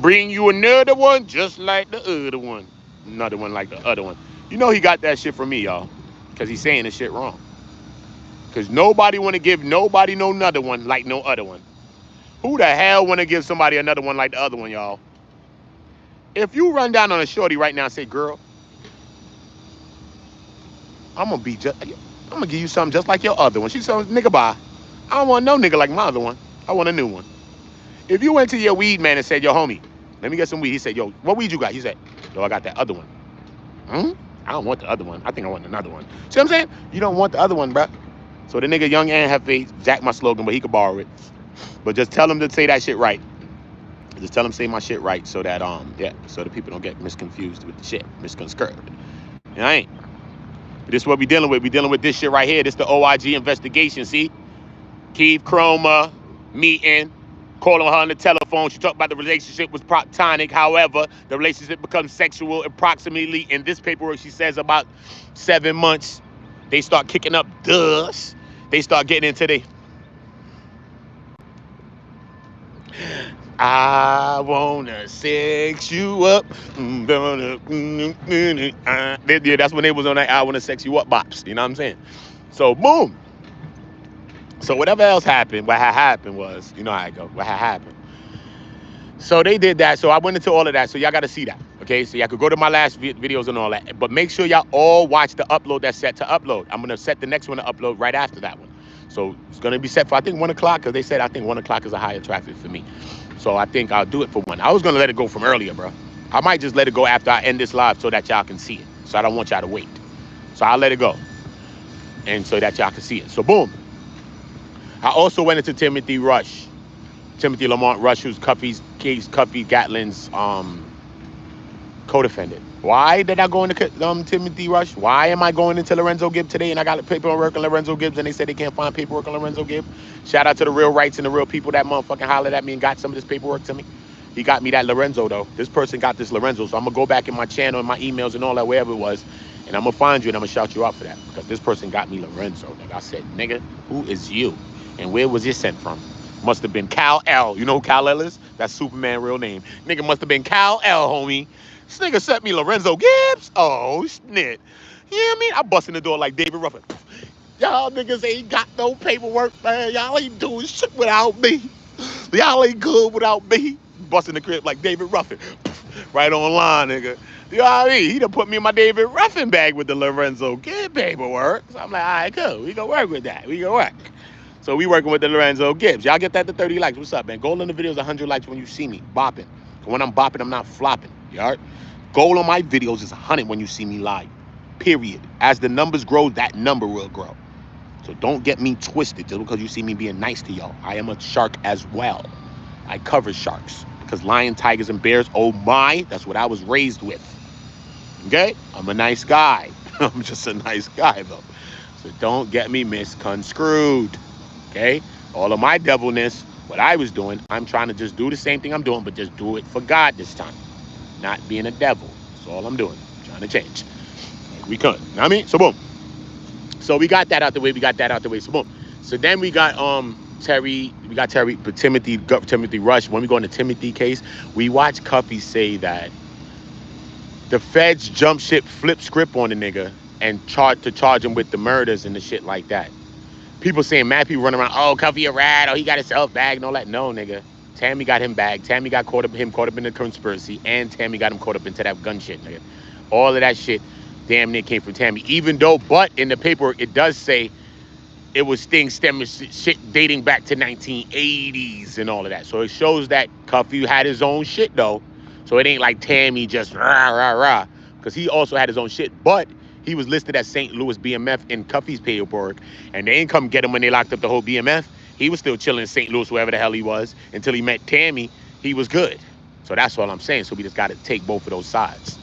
bringing you another one just like the other one. Another one like the other one. You know he got that shit from me, y'all. Because he's saying this shit wrong. Because nobody want to give nobody no another one like no other one. Who the hell want to give somebody another one like the other one, y'all? If you run down on a shorty right now and say, girl, I'm going to give you something just like your other one. She said, nigga, bye. I don't want no nigga like my other one. I want a new one. If you went to your weed man and said, yo, homie, let me get some weed. He said, yo, what weed you got? He said, yo, I got that other one. I don't want the other one. I think I want another one. See what I'm saying? You don't want the other one, bruh. So the nigga Young and Hefe jacked my slogan, but he could borrow it. But just tell him to say that shit right. Just tell him to say my shit right so that, so the people don't get misconfused with the shit. Misconstrued. And I ain't. This is what we dealing with. We dealing with this shit right here. This the OIG investigation, see? Keith Cromer meeting, calling her on the telephone. She talked about the relationship was platonic. However, the relationship becomes sexual approximately, in this paperwork, she says about 7 months. They start kicking up dust. They start getting into the I wanna sex you up. Yeah, that's when they was on that I wanna sex you up bops. You know what I'm saying? So boom. So whatever else happened, what had happened was, you know how I go. What had happened. So they did that. So I went into all of that. So y'all got to see that. Okay. So y'all could go to my last videos and all that. But make sure y'all all watch the upload that's set to upload. I'm going to set the next one to upload right after that one. So it's going to be set for, I think, 1 o'clock. Because they said, I think 1 o'clock is a higher traffic for me. So I think I'll do it for 1. I was going to let it go from earlier, bro. I might just let it go after I end this live so that y'all can see it. So I don't want y'all to wait. So I'll let it go. And so that y'all can see it. So boom. I also went into Timothy Lamont Rush, who's Cuffy's case, Cuffy Gatling's co-defendant. Why did I go into Timothy Rush? Why am I going into Lorenzo Gibbs today and I got paperwork on Lorenzo Gibbs and they said they can't find paperwork on Lorenzo Gibbs? Shout out to the real rights and the real people that motherfucking hollered at me and got some of this paperwork to me. He got me that Lorenzo though. This person got this Lorenzo. So I'm gonna go back in my channel and my emails and all that, wherever it was, and I'm gonna find you and I'm gonna shout you out for that. Because this person got me Lorenzo. Nigga. I said, nigga, who is you? And where was it sent from? Must have been Cal L. You know who Cal L is? That's Superman real name. Nigga must have been Cal L, homie. This nigga sent me Lorenzo Gibbs. Oh, snit. You know what I mean? I bust in the door like David Ruffin. Y'all niggas ain't got no paperwork, man. Y'all ain't doing shit without me. Y'all ain't good without me. Bust in the crib like David Ruffin. Right online, nigga. You know what I mean? He done put me in my David Ruffin bag with the Lorenzo Gibbs paperwork. So I'm like, all right, cool. We gonna work with that. We gonna work. So we working with the Lorenzo Gibbs. Y'all get that to 30 likes. What's up, man? Goal in the video is 100 likes when you see me bopping. When I'm bopping, I'm not flopping. You heard? Goal on my videos is 100 when you see me live. Period. As the numbers grow, that number will grow. So don't get me twisted just because you see me being nice to y'all. I am a shark as well. I cover sharks because lion, tigers, and bears, oh my, that's what I was raised with. Okay? I'm a nice guy. I'm just a nice guy, though. So don't get me misconstrued. Okay? All of my devilness, what I was doing, I'm trying to just do the same thing I'm doing, but just do it for God this time. Not being a devil. That's all I'm doing. I'm trying to change. Like we could. You know what I mean? So boom. So we got that out the way. So boom. So then we got Timothy Rush. When we go in the Timothy case, we watch Cuffy say that the feds jump ship, flip script on the nigga and charge him with the murders and the shit like that. People saying, mad people running around, oh, Cuffy a rat, oh, he got himself bagged and all that. No, nigga. Tammy got him bagged. Tammy got caught up in the conspiracy, and Tammy got him caught up into that gun shit, nigga. All of that shit damn near came from Tammy. Even though, but in the paperwork, it does say it was things stemming shit dating back to 1980s and all of that. So it shows that Cuffy had his own shit, though. So it ain't like Tammy just rah, rah, rah. Because he also had his own shit. But he was listed as St. Louis BMF in Cuffy's paperwork. And they ain't come get him when they locked up the whole BMF. He was still chilling in St. Louis, wherever the hell he was, until he met Tammy. He was good. So that's all I'm saying. So we just got to take both of those sides.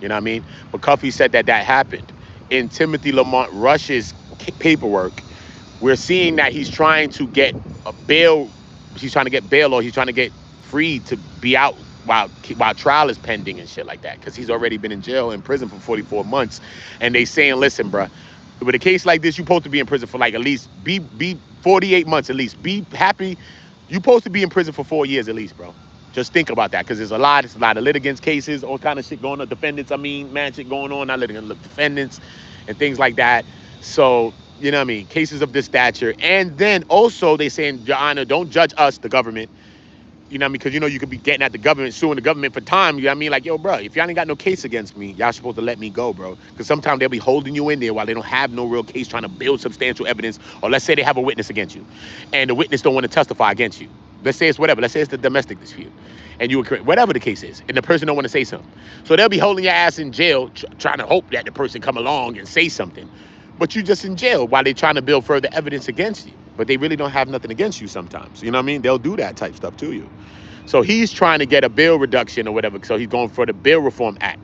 You know what I mean? But Cuffy said that happened. In Timothy Lamont Rush's paperwork, we're seeing that he's trying to get a bail. He's trying to get bail, or he's trying to get free to be out while trial is pending and shit like that. Because he's already been in jail, in prison for 44 months. And they saying, listen, bruh, with a case like this, you're supposed to be in prison for like at least, be 48 months at least. Be happy. You're supposed to be in prison for 4 years at least, bro. Just think about that, because there's a lot of litigants cases, all kind of shit going on. Defendants, mad shit going on, not litigants, defendants, and things like that. So, you know what I mean? Cases of this stature. And then also they saying, Your Honor, don't judge us, the government. You know what I mean? Because, you know, you could be getting at the government, suing the government for time. You know what I mean? Like, yo, bro, if y'all ain't got no case against me, y'all supposed to let me go, bro. Because sometimes they'll be holding you in there while they don't have no real case, trying to build substantial evidence. Or let's say they have a witness against you, and the witness don't want to testify against you. Let's say it's whatever. Let's say it's the domestic dispute, and you were whatever the case is, and the person don't want to say something. So they'll be holding your ass in jail, trying to hope that the person come along and say something. But you just in jail while they're trying to build further evidence against you. But they really don't have nothing against you sometimes. You know what I mean? They'll do that type stuff to you. So he's trying to get a bail reduction or whatever. So he's going for the Bail Reform Act.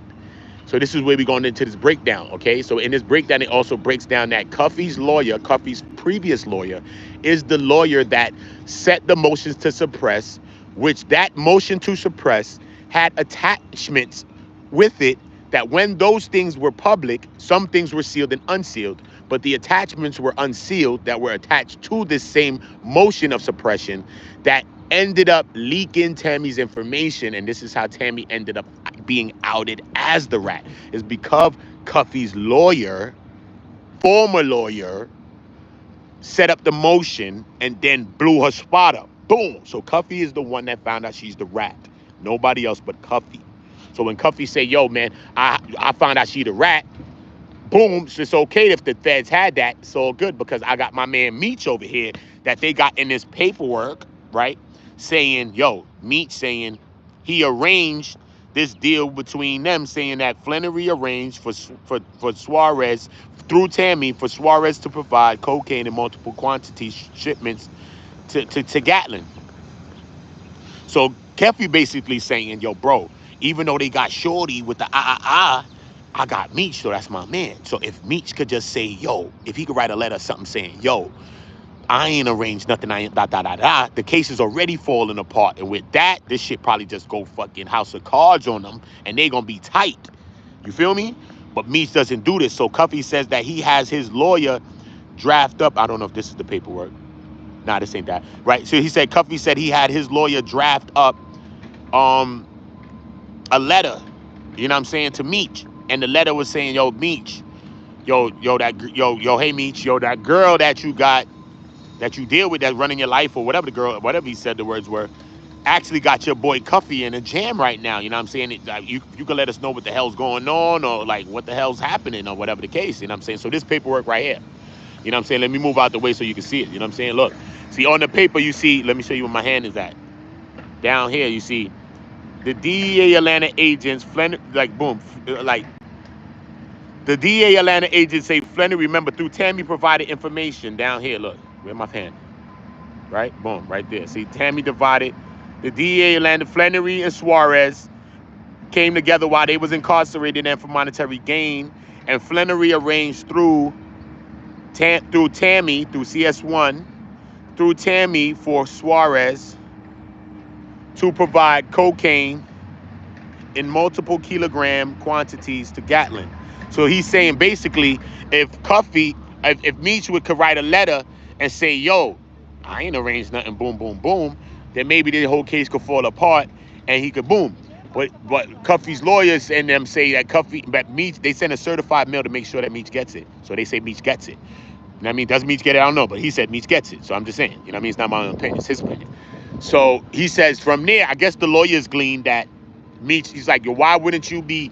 So this is where we're going into this breakdown, okay? So in this breakdown, it also breaks down that Cuffy's lawyer, Cuffy's previous lawyer, is the lawyer that set the motions to suppress, which that motion to suppress had attachments with it that when those things were public, some things were sealed and unsealed, but the attachments were unsealed that were attached to this same motion of suppression that ended up leaking Tammy's information. And this is how Tammy ended up being outed as the rat, is because Cuffy's lawyer, former lawyer, set up the motion and then blew her spot up. Boom. So Cuffy is the one that found out she's the rat. Nobody else but Cuffy. So when Cuffy say, yo, man, I found out she the rat, boom, it's okay if the feds had that. It's all good, because I got my man Meech over here that they got in this paperwork, right? Saying, yo, Meech saying he arranged this deal between them, saying that Flenory arranged for Suarez through Tammy for Suarez to provide cocaine in multiple quantities shipments to Gatling. So Cuffy basically saying, yo, bro, even though they got Shorty with the I got Meech, so that's my man. So if Meech could just say, yo, if he could write a letter, something saying, yo, I ain't arranged nothing, I ain't the case is already falling apart. And with that, this shit probably just go fucking house of cards on them, and they gonna be tight. You feel me? But Meech doesn't do this. So Cuffy says that he has his lawyer draft up. I don't know if this is the paperwork. Nah, this ain't that. Right. So he said Cuffy said he had his lawyer draft up a letter, you know what I'm saying, to Meech. And the letter was saying, yo, Meech, yo, hey Meech, yo, that girl that you got, that you deal with, that's running your life, or whatever the girl, whatever he said the words were, actually got your boy Cuffy in a jam right now. You know what I'm saying? You can let us know what the hell's going on, or like what the hell's happening, or whatever the case. You know what I'm saying? So this paperwork right here, you know what I'm saying? Let me move out the way so you can see it. You know what I'm saying? Look, see on the paper you see, let me show you where my hand is at. Down here you see the DEA Atlanta agents, like boom, like the DEA Atlanta agents say Flenory, remember, through Tammy provided information. Down here, look, where my pen? Right, boom, right there. See, Tammy divided. The DEA Atlanta, Flenory and Suarez came together while they was incarcerated and for monetary gain. And Flenory arranged through Tammy, through CS1, through Tammy for Suarez to provide cocaine in multiple kilogram quantities to Gatling. So he's saying basically, if Meech could write a letter and say, yo, I ain't arranged nothing, boom, boom, boom, then maybe the whole case could fall apart and he could boom. But Cuffy's lawyers and them say that but Meech, they send a certified mail to make sure that Meech gets it. So they say Meech gets it. You know what I mean? Does Meech get it? I don't know, but he said Meech gets it. So I'm just saying, you know what I mean? It's not my own opinion, it's his opinion. So he says from there, I guess the lawyers gleaned that Meech, he's like, yo, why wouldn't you be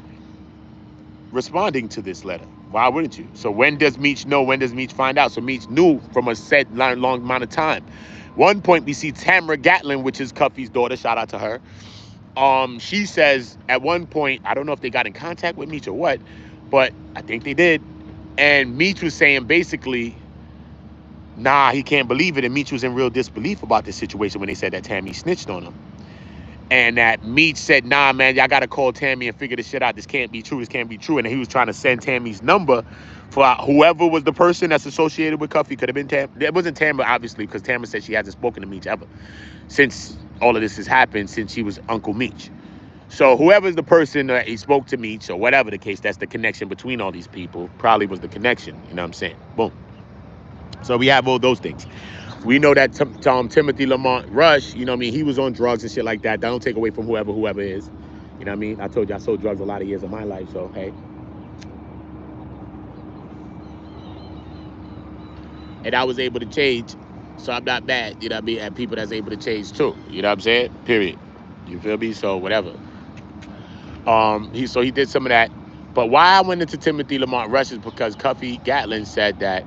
responding to this letter? Why wouldn't you? So when does Meech know? When does Meech find out? So Meech knew from a set long amount of time. One point we see Tamara Gatling, which is Cuffy's daughter, shout out to her. She says at one point, I don't know if they got in contact with Meech or what, but I think they did. And Meech was saying basically, nah, he can't believe it. And Meech was in real disbelief about this situation when they said that Tammy snitched on him. And that Meech said, nah, man, y'all got to call Tammy and figure this shit out. This can't be true. This can't be true. And he was trying to send Tammy's number for whoever was the person that's associated with Cuffy. Could have been Tam. It wasn't Tamara, obviously, because Tamara said she hasn't spoken to Meech ever since all of this has happened, since she was Uncle Meech. So whoever's the person that he spoke to Meech or whatever the case, that's the connection between all these people, probably was the connection. You know what I'm saying? Boom. So we have all those things. We know that Timothy Lamont Rush, you know what I mean, he was on drugs and shit like that. That don't take away from whoever is. You know what I mean? I told you I sold drugs a lot of years of my life, so hey. And I was able to change, so I'm not bad, you know what I mean? And people that's able to change too, you know what I'm saying? Period. You feel me? So whatever. He did some of that. But why I went into Timothy Lamont Rush is because Cuffy Gatling said that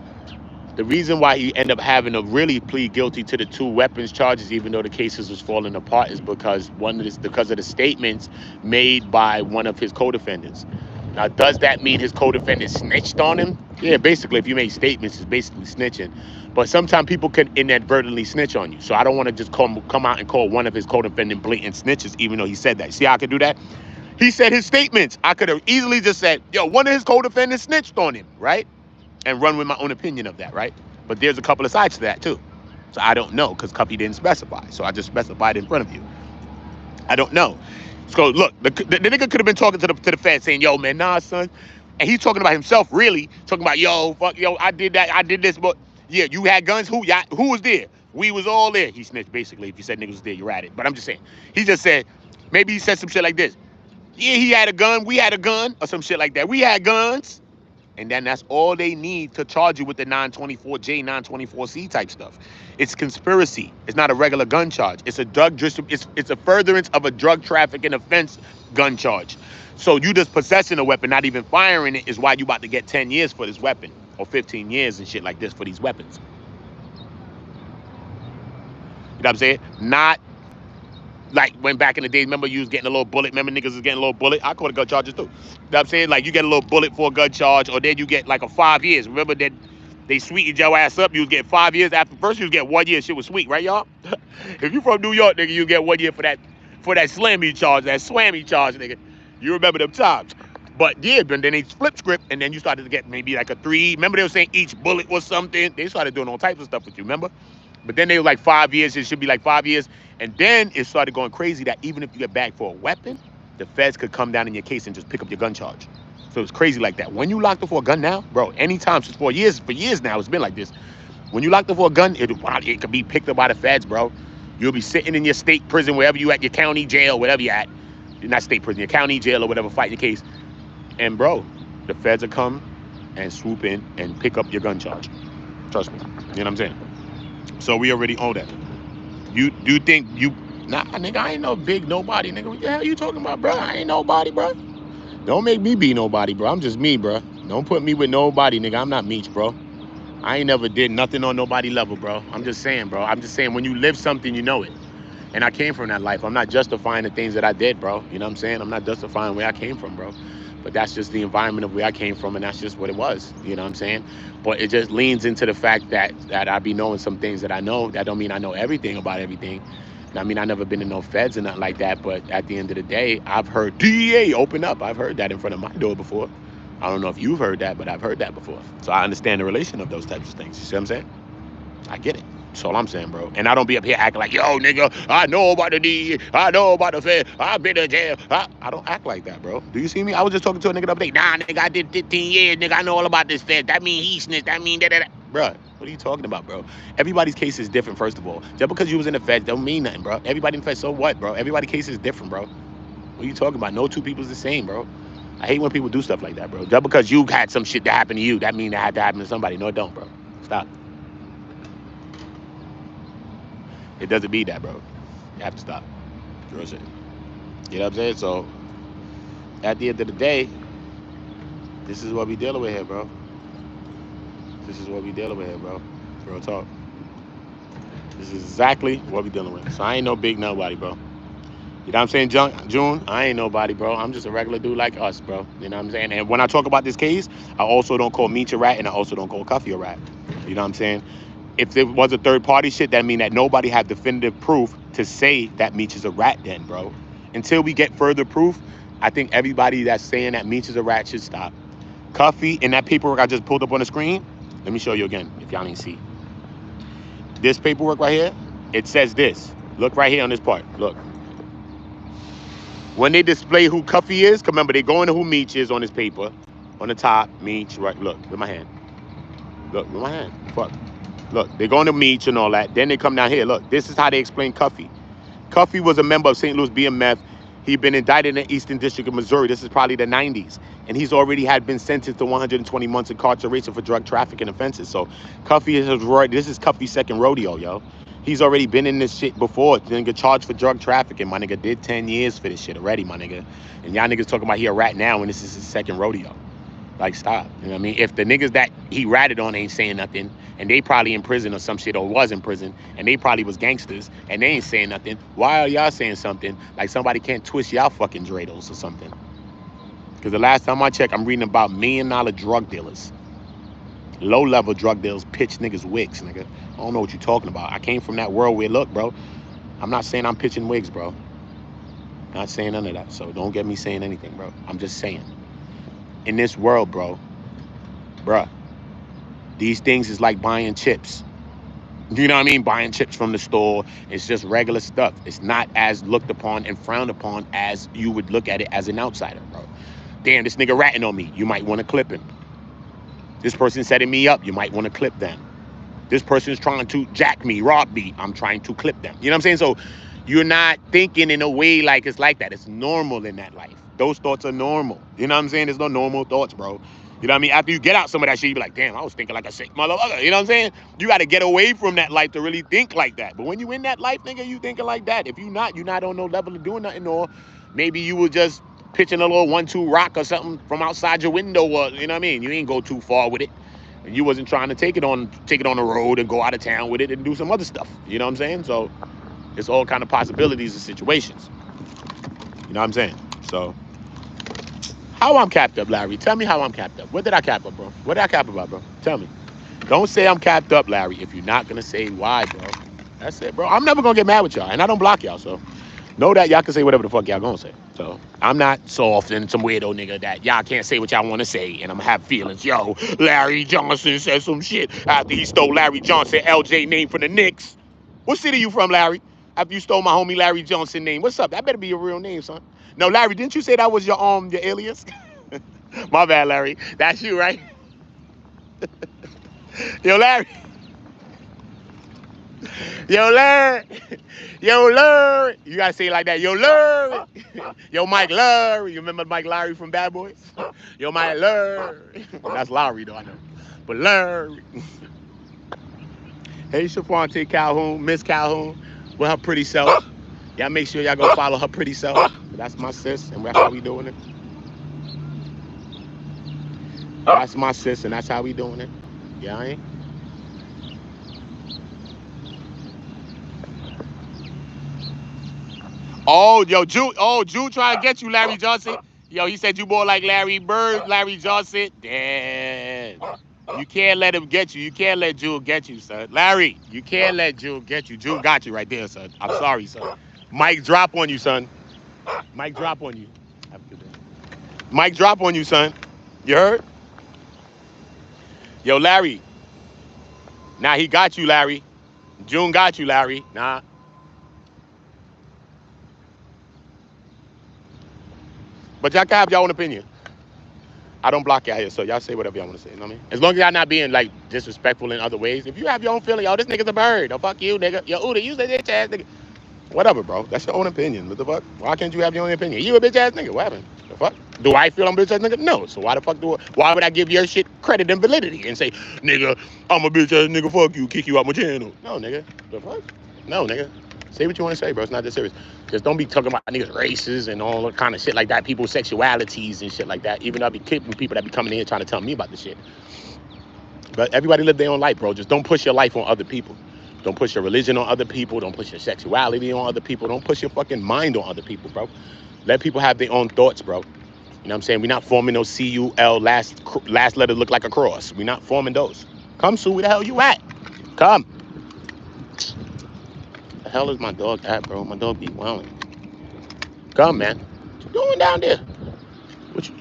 the reason why he ended up having to really plead guilty to the 2 weapons charges, even though the cases was falling apart, is because because of the statements made by one of his co-defendants. Now, does that mean his co-defendant snitched on him? Yeah, basically, if you make statements, it's basically snitching. But sometimes people can inadvertently snitch on you. So I don't want to just come out and call one of his co-defendant blatant snitches, even though he said that. See how I could do that? He said his statements. I could have easily just said, yo, one of his co-defendants snitched on him, right? And run with my own opinion of that, right? But there's a couple of sides to that too. So I don't know, because Cuffy didn't specify. So I just specified in front of you. I don't know. So look, the nigga could have been talking to the feds saying, yo, man, nah, son. And he's talking about himself, really. Talking about, yo, fuck, yo, I did that, I did this, but yeah, you had guns? Who was there? We was all there. He snitched, basically. If you said niggas was there, you're at it. But I'm just saying. He just said, maybe he said some shit like this. Yeah, he had a gun, we had a gun, or some shit like that. We had guns. And then that's all they need to charge you with the 924J, 924C type stuff. It's conspiracy. It's not a regular gun charge. It's a it's a furtherance of a drug trafficking offense gun charge. So you just possessing a weapon, not even firing it, is why you about to get 10 years for this weapon, or 15 years and shit like this for these weapons. You know what I'm saying? Not Like when back in the days, remember you was getting a little bullet. Remember niggas was getting a little bullet. I caught a gun charges too. You know what I'm saying? Like you get a little bullet for a gun charge, or then you get like a 5 years. Remember that they sweetened your ass up. You was getting 5 years after first. You was getting 1 year. Shit was sweet, right, y'all? If you from New York, nigga, you get 1 year for that slammy charge, that swammy charge, nigga. You remember them times. But yeah, then they flip script, and then you started to get maybe like a 3. Remember they were saying each bullet was something. They started doing all types of stuff with you, remember? But then they were like 5 years. It should be like 5 years. And then it started going crazy that even if you get back for a weapon, the feds could come down in your case and just pick up your gun charge. So it's crazy like that. When you locked up for a gun now, bro, anytime since for years now, it's been like this. When you locked up for a gun, it could be picked up by the feds, bro. You'll be sitting in your state prison, wherever you at, your county jail, whatever you at. Not state prison, your county jail or whatever, fighting your case. And bro, the feds will come and swoop in and pick up your gun charge. Trust me. You know what I'm saying? So we already own that. You think you... Nah, nigga, I ain't no big nobody, nigga. What the hell you talking about, bro? I ain't nobody, bro. Don't make me be nobody, bro. I'm just me, bro. Don't put me with nobody, nigga. I'm not Meech, bro. I ain't never did nothing on nobody level, bro. I'm just saying, bro. I'm just saying when you live something, you know it. And I came from that life. I'm not justifying the things that I did, bro. You know what I'm saying? I'm not justifying where I came from, bro. But that's just the environment of where I came from, and that's just what it was. You know what I'm saying? But it just leans into the fact that I be knowing some things that I know. That don't mean I know everything about everything. I mean, I never been in no feds or nothing like that. But at the end of the day, I've heard DEA open up. I've heard that in front of my door before. I don't know if you've heard that, but I've heard that before. So I understand the relation of those types of things. You see what I'm saying? I get it. That's all I'm saying, bro. And I don't be up here acting like, yo, nigga, I know about the DEA. I know about the Fed. I've been in jail. I don't act like that, bro. Do you see me? I was just talking to a nigga the other day. Nah, nigga, I did 15 years. Nigga, I know all about this Fed. That mean he snitched. That mean that. Bro, what are you talking about, bro? Everybody's case is different, first of all. Just because you was in the Fed don't mean nothing, bro. Everybody in the Fed, so what, bro? Everybody's case is different, bro. What are you talking about? No two people's the same, bro. I hate when people do stuff like that, bro. Just because you had some shit that happened to you, that mean that had to happen to somebody. No, it don't, bro. Stop. It doesn't mean that, bro. You have to stop. You know what I'm saying? So, at the end of the day, this is what we dealing with here, bro. This is what we dealing with here, bro. Real talk. This is exactly what we dealing with. So I ain't no big nobody, bro. You know what I'm saying, June? I ain't nobody, bro. I'm just a regular dude like us, bro. You know what I'm saying? And when I talk about this case, I also don't call Meech a rat, and I also don't call Cuffy a rat. You know what I'm saying? If there was a third party shit, that mean that nobody had definitive proof to say that Meech is a rat then, bro. Until we get further proof, I think everybody that's saying that Meech is a rat should stop. Cuffy, in that paperwork I just pulled up on the screen, let me show you again, if y'all didn't see. This paperwork right here, it says this. Look right here on this part, look. When they display who Cuffy is, remember they go into who Meech is on this paper. On the top, Meech, right, look, with my hand. Look, with my hand, fuck. Look, they go into Meech and all that. Then they come down here. Look, this is how they explain Cuffy. Cuffy was a member of St. Louis BMF. He'd been indicted in the Eastern District of Missouri. This is probably the 90s. And he's already had been sentenced to 120 months incarceration for drug trafficking offenses. So Cuffy is this is Cuffy's second rodeo, yo. He's already been in this shit before. Then get charged for drug trafficking. My nigga did 10 years for this shit already, my nigga. And y'all niggas talking about he a rat now, and this is his second rodeo. Like, stop. You know what I mean? If the niggas that he ratted on ain't saying nothing, and they probably in prison or some shit, or was in prison, and they probably was gangsters, and they ain't saying nothing, why are y'all saying something like somebody can't twist y'all fucking dreidels or something? Because the last time I checked, I'm reading about $1 million drug dealers. Low-level drug dealers pitch niggas wigs, nigga. I don't know what you're talking about. I came from that world where, look, bro, I'm not saying I'm pitching wigs, bro. Not saying none of that, so don't get me saying anything, bro. I'm just saying. In this world, bro, bruh, these things is like buying chips. You know what I mean? Buying chips from the store. It's just regular stuff. It's not as looked upon and frowned upon as you would look at it as an outsider, bro. Damn, this nigga ratting on me. You might want to clip him. This person setting me up. You might want to clip them. This person's trying to jack me, rob me. I'm trying to clip them. You know what I'm saying? So you're not thinking in a way like it's like that. It's normal in that life. Those thoughts are normal. You know what I'm saying? There's no normal thoughts, bro. You know what I mean? After you get out some of that shit, you be like, damn, I was thinking like a sick motherfucker. You know what I'm saying? You got to get away from that life to really think like that. But when you in that life, nigga, you thinking like that. If you're not on no level of doing nothing, or maybe you were just pitching a little 1-2 rock or something from outside your window, or, you know what I mean? You ain't go too far with it. And you wasn't trying to take it on the road and go out of town with it and do some other stuff. You know what I'm saying? So It's all kind of possibilities and situations. You know what I'm saying? So, how I'm capped up, Larry? Tell me how I'm capped up. What did I cap up, bro? What did I cap about, bro? Tell me. Don't say I'm capped up, Larry, if you're not gonna say why, bro. That's it, bro. I'm never gonna get mad with y'all, and I don't block y'all, so know that y'all can say whatever the fuck y'all gonna say. So I'm not soft and some weirdo nigga that y'all can't say what y'all want to say, and I'm gonna have feelings. Yo, Larry Johnson said some shit after he stole Larry Johnson, LJ name from the Knicks. What city you from, Larry? After you stole my homie Larry Johnson name. What's up? That better be your real name, son. No, Larry, didn't you say that was your alias? My bad, Larry. That's you, right? Yo, Larry. Yo, Larry. Yo, Larry. You gotta say it like that. Yo, Larry. Yo, Mike Larry. You remember Mike Larry from Bad Boys? Yo, Mike Larry. That's Larry, though, I know. But Larry. Hey, Shafonte Calhoun, Miss Calhoun, with her pretty self. Y'all make sure y'all go follow her pretty self. That's my sis, and that's how we doing it. That's my sis, and that's how we doing it. Yeah, I ain't. Oh, yo, Jew trying to get you, Larry Johnson. Yo, he said you more like Larry Bird, Larry Johnson. Damn. You can't let him get you. You can't let Jew get you, son. Larry, you can't let Jew get you. Jew got you right there, son. I'm sorry, son. Mike drop on you, son. Mike drop on you. Have a good day. Mike drop on you, son. You heard? Yo, Larry. Nah, he got you, Larry. June got you, Larry. Nah. But y'all can have your own opinion. I don't block y'all here, so y'all say whatever y'all want to say. You know what I mean? As long as y'all not being like disrespectful in other ways. If you have your own feeling, yo, this nigga's a bird. Oh, fuck you, nigga. Yo, Uda, you say bitch ass nigga. Whatever, bro. That's your own opinion. What the fuck? Why can't you have your own opinion? You a bitch ass nigga. What happened? The fuck? Do I feel I'm a bitch ass nigga? No. So why the fuck why would I give your shit credit and validity and say, nigga, I'm a bitch ass nigga, fuck you, kick you out my channel? No, nigga. The fuck? No, nigga. Say what you want to say, bro. It's not that serious. Just don't be talking about niggas' races and all that kind of shit like that, people's sexualities and shit like that. Even though I be keeping people that be coming in trying to tell me about this shit. But everybody live their own life, bro. Just don't push your life on other people. Don't push your religion on other people. Don't push your sexuality on other people. Don't push your fucking mind on other people, bro. Let people have their own thoughts, bro. You know what I'm saying? We're not forming those C-U-L last letter look like a cross. We're not forming those. Come, Sue, where the hell you at? Come. The hell is my dog at, bro? My dog be wilding. Come, man. What you doing down there? What you?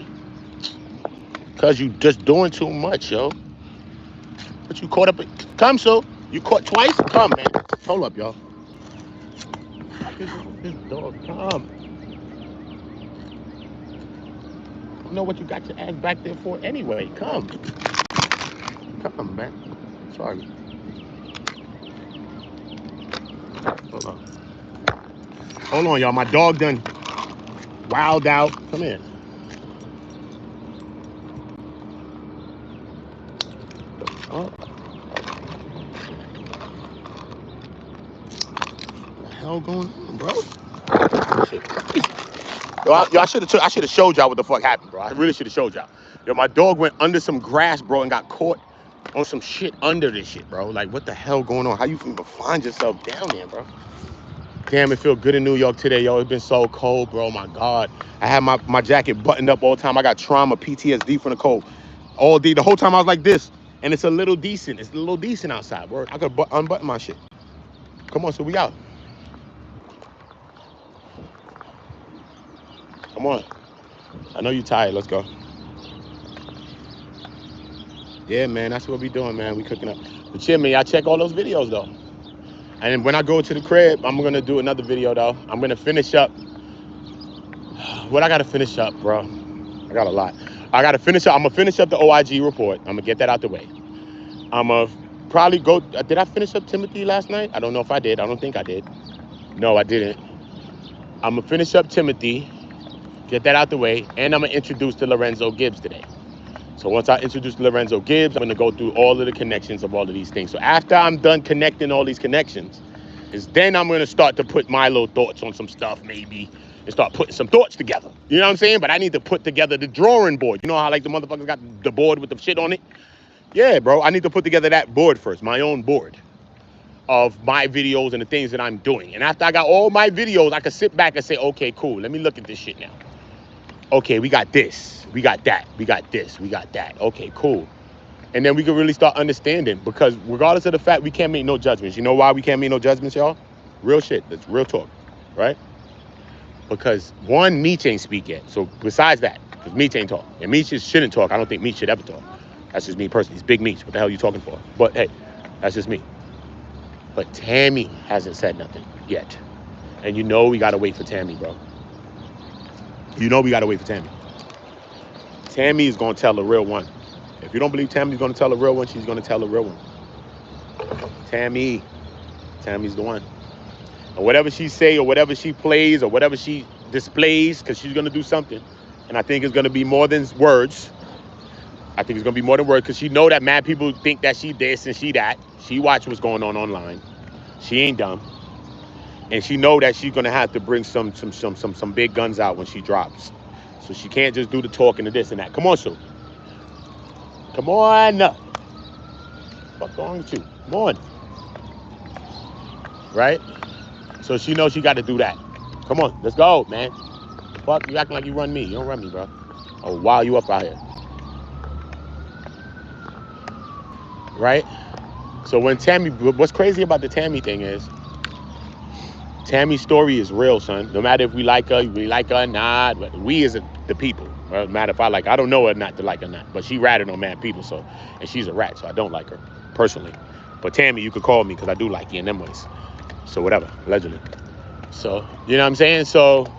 Cause you just doing too much, yo. But you caught up in... Come, Sue. You caught twice? Come, man. Hold up, y'all. This dog, come. I don't know what you got your ass back there for anyway. Come. Come, man. Sorry. Hold on. Hold on, y'all. My dog done wild out. Come here. Oh. What the hell going on, bro? Shit. Yo, I should have showed y'all what the fuck happened, bro. I really should have showed y'all. Yo, my dog went under some grass, bro, and got caught on some shit under this shit, bro. Like, what the hell going on? How you even find yourself down there, bro? Damn, it feel good in New York today, yo. It's been so cold, bro. My God. I had my jacket buttoned up all the time. I got trauma, PTSD from the cold. All day. The whole time I was like this. And it's a little decent. It's a little decent outside, bro. I could unbutton my shit. Come on, so we out. Come on. I know you tired. Let's go. Yeah, man. That's what we doing, man. We cooking up. But yeah, man, y'all check all those videos, though. And when I go to the crib, I'm going to do another video, though. I'm going to finish up. What I got to finish up, bro? I got a lot. I got to finish up. I'm going to finish up the OIG report. I'm going to get that out the way. I'm going to probably go. Did I finish up Timothy last night? I don't know if I did. I don't think I did. No, I didn't. I'm going to finish up Timothy, get that out the way, and I'm going to introduce the Lorenzo Gibbs today. So once I introduce Lorenzo Gibbs, I'm going to go through all of the connections of all of these things. So after I'm done connecting all these connections, is then I'm going to start to put my little thoughts on some stuff, maybe, and start putting some thoughts together. You know what I'm saying? But I need to put together the drawing board. You know how like the motherfuckers got the board with the shit on it? Yeah, bro. I need to put together that board first, my own board. of my videos and the things that I'm doing. And after I got all my videos, I could sit back and say, okay, cool, let me look at this shit now. Okay, we got this, we got that, we got this, we got that. Okay, cool. And then we can really start understanding, because regardless of the fact, we can't make no judgments. You know why we can't make no judgments, y'all? Real shit, that's real talk, right? Because one, Meech ain't speak yet. So besides that, because Meech ain't talk. And Meech shouldn't talk. I don't think Meech should ever talk. That's just me personally. He's big Meech. What the hell are you talking for? But hey, that's just me. But Tammy hasn't said nothing yet. And you know we gotta wait for Tammy, bro. You know we gotta wait for Tammy. Tammy is gonna tell the real one. If you don't believe Tammy's gonna tell the real one, she's gonna tell the real one. Tammy's the one. And whatever she say or whatever she plays or whatever she displays, because she's gonna do something. And I think it's gonna be more than words. I think it's gonna be more than words, because she know that mad people think that she this and she that. She watch what's going on online. She ain't dumb. And she know that she's gonna have to bring some big guns out when she drops. So she can't just do the talking and this and that. Come on, Sue. Come on. What's wrong with you? Come on. Right? So she knows she got to do that. Come on, let's go, man. Fuck, you acting like you run me. You don't run me, bro. Oh, wow, you up out here. Right? So when Tammy, what's crazy about the Tammy thing is, Tammy's story is real, son. No matter if we like her or not, but we as the people. No matter if I like her. I don't know her not to like her or not, but she ratted on mad people, so, and she's a rat, so I don't like her, personally. But Tammy, you could call me, because I do like you in them ways. So whatever, allegedly. So, you know what I'm saying? So,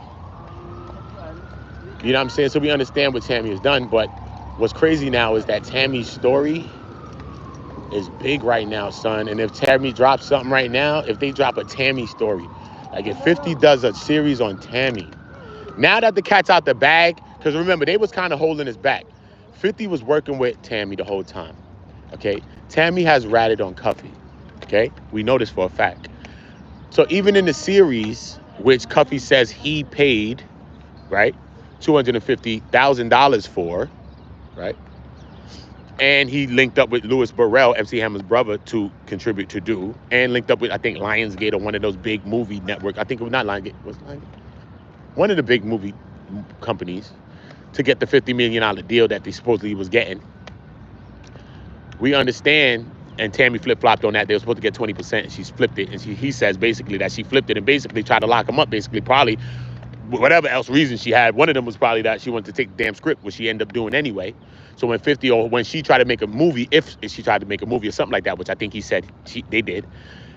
you know what I'm saying? So we understand what Tammy has done, but what's crazy now is that Tammy's story is big right now, son. And if Tammy drops something right now, if they drop a Tammy story, like if 50 does a series on Tammy, now that the cat's out the bag, because remember, they was kind of holding us back. 50 was working with Tammy the whole time, okay? Tammy has ratted on Cuffy, okay? We know this for a fact. So even in the series, which Cuffy says he paid, right, $250,000 for, right? And he linked up with Louis Burrell, MC Hammer's brother, to contribute to do, and linked up with, I think, Lionsgate or one of those big movie network. I think it was not Lionsgate. Was it Lionsgate? One of the big movie companies to get the $50 million deal that they supposedly was getting. We understand, and Tammy flip-flopped on that. They were supposed to get 20%, and she's flipped it. And he says basically that she flipped it and basically tried to lock him up, basically, probably whatever else reason she had. One of them was probably that she wanted to take the damn script, which she ended up doing anyway. So when 50, or when she tried to make a movie, if she tried to make a movie or something like that, which I think he said they did,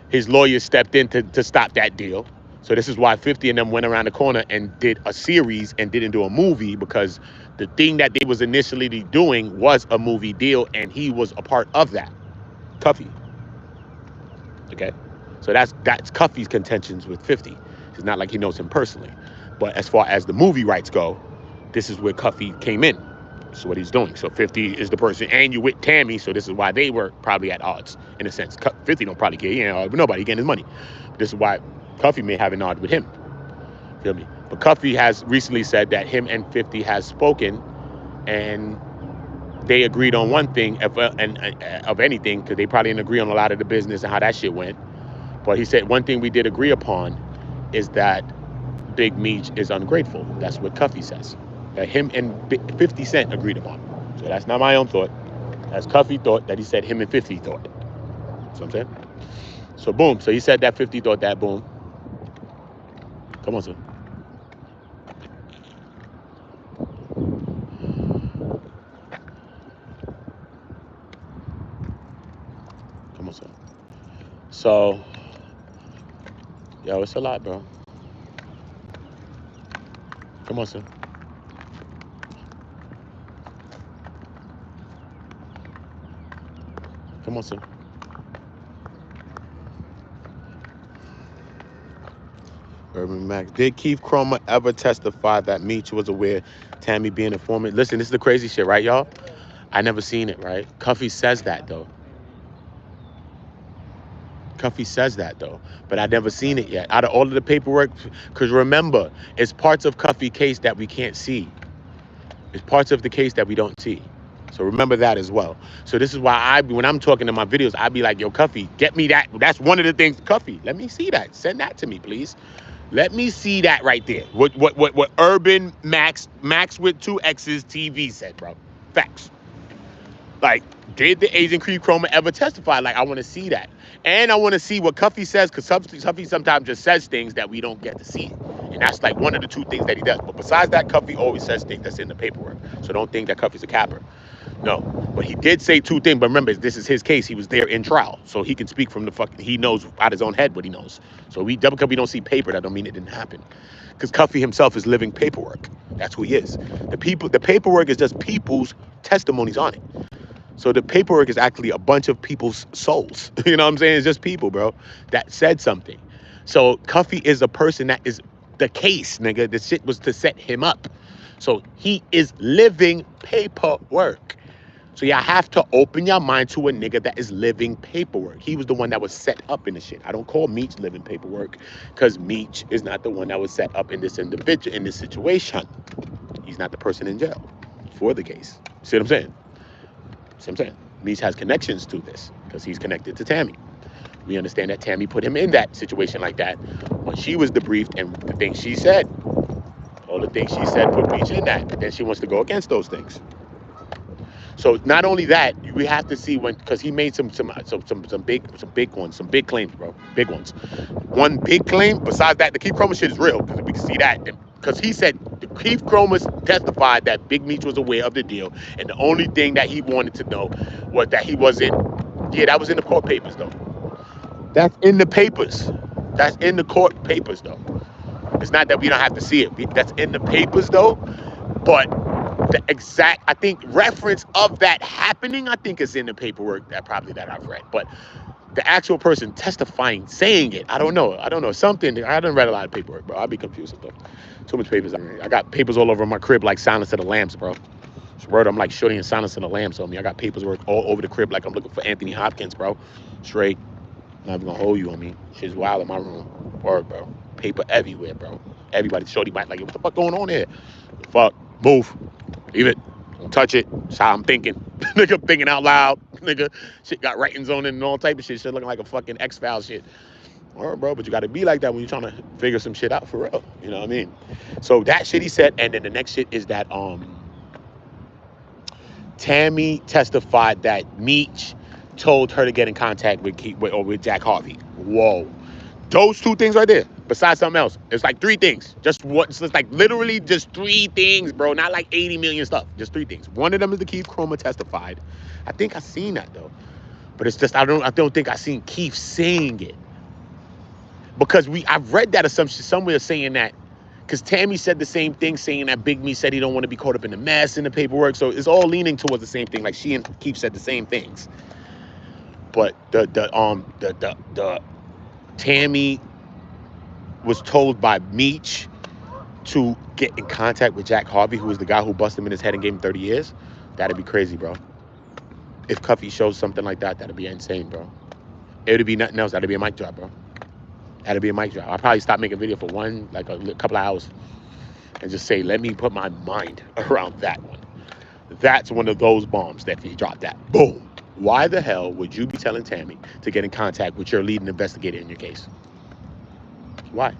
his lawyers stepped in to stop that deal. So this is why 50 and them went around the corner and did a series and didn't do a movie, because the thing that they was initially doing was a movie deal, and he was a part of that. Cuffy. Okay? So that's Cuffy's contentions with 50. It's not like he knows him personally. But as far as the movie rights go, this is where Cuffy came in. So what he's doing. So 50 is the person, and you with Tammy, so this is why they were probably at odds, in a sense. 50 don't probably care, he ain't with nobody getting his money. This is why Cuffy may have an odd with him. Feel me? But Cuffy has recently said that him and 50 has spoken, and they agreed on one thing, of anything, because they probably didn't agree on a lot of the business and how that shit went. But he said one thing we did agree upon is that Big Meech is ungrateful. That's what Cuffy says. That him and 50 Cent agreed upon. So that's not my own thought. That's Cuffy thought that he said him and 50 thought. You know what I'm saying? So boom. So he said that 50 thought that, boom. Come on, sir. Come on, sir. So, yo, it's a lot, bro. Come on, sir. Come on, sir. Urban Max. Did Keith Cromer ever testify that Meech was aware Tammy being a informant? Listen, this is the crazy shit, right, y'all? I never seen it, right? Cuffy says that, though. Cuffy says that, though. But I never seen it yet. Out of all of the paperwork, because remember, it's parts of Cuffy case that we can't see. It's parts of the case that we don't see. So remember that as well. So this is why when I'm talking in my videos, I be like, yo, Cuffy, get me that. That's one of the things. Cuffy, let me see that. Send that to me, please. Let me see that right there. What Urban Max with 2X's TV said, bro. Facts. Like, did the Asian Creed Chroma ever testify? Like, I want to see that. And I want to see what Cuffy says, because Cuffy sometimes just says things that we don't get to see. And that's like one of the two things that he does. But besides that, Cuffy always says things that's in the paperwork. So don't think that Cuffy's a capper. No. But he did say two things. But remember, this is his case. He was there in trial. So he can speak from the fucking, he knows out his own head what he knows. So double Cuffy don't see paper, that don't mean it didn't happen. Because Cuffy himself is living paperwork. That's who he is. The paperwork is just people's testimonies on it. So the paperwork is actually a bunch of people's souls. You know what I'm saying? It's just people, bro, that said something. So Cuffy is a person that is the case, nigga. The shit was to set him up. So he is living paperwork. So y'all have to open your mind to a nigga that is living paperwork. He was the one that was set up in the shit. I don't call Meech living paperwork because Meech is not the one that was set up in this individual, in this situation. He's not the person in jail for the case. See what I'm saying? See what I'm saying? Meech has connections to this because he's connected to Tammy. We understand that Tammy put him in that situation like that when she was debriefed, and the things she said, all the things she said put Meech in that. But then she wants to go against those things. So not only that, we have to see when, because he made some big ones, some big claims, bro, big ones. One big claim. Besides that, the Keith Chroma shit is real because we can see that. Because he said the Keith Chromas testified that Big Meech was aware of the deal, and the only thing that he wanted to know was that he wasn't. Yeah, that was in the court papers though. That's in the papers. That's in the court papers though. It's not that we don't have to see it. That's in the papers though. But the exact, I think, reference of that happening, I think is in the paperwork that I've read. But the actual person testifying, saying it, I don't know. Something, I done read a lot of paperwork, bro. I'll be confused, though. Too much papers. I got papers all over my crib like Silence of the Lambs, bro. Word, I'm like Shorty and Silence of the Lambs on me. I got papers all over the crib like I'm looking for Anthony Hopkins, bro. Straight. Not even gonna hold you on me. Shit's wild in my room. Word, bro. Paper everywhere, bro. Everybody, Shorty might like, what the fuck going on here? The fuck? Move. Leave it. Don't touch it. That's how I'm thinking. Nigga, I'm thinking out loud. Nigga, shit got writings on it and all type of shit. Shit looking like a fucking X-Files shit. All right, bro, but you got to be like that when you're trying to figure some shit out for real. You know what I mean? So that shit he said, and then the next shit is that Tammy testified that Meech told her to get in contact with Jack Harvey. Whoa. Those two things right there, besides something else, it's like three things. Just what? It's like literally just three things, bro. Not like 80 million stuff. Just three things. One of them is the Keith Chroma testified. I think I seen that though, but it's just I don't think I seen Keith saying it because I've read that assumption somewhere saying that because Tammy said the same thing, saying that Big Me said he don't want to be caught up in the mess in the paperwork. So it's all leaning towards the same thing. Like she and Keith said the same things, but the Tammy was told by Meech to get in contact with Jack Harvey, who was the guy who busted him in his head and gave him 30 years. That'd be crazy, bro. If Cuffy shows something like that, that'd be insane, bro. It'd be nothing else. That'd be a mic drop, bro. That'd be a mic drop. I'll probably stop making a video for a couple of hours and just say, let me put my mind around that one. That's one of those bombs that if you drop that, boom. Why the hell would you be telling Tammy to get in contact with your leading investigator in your case? Why?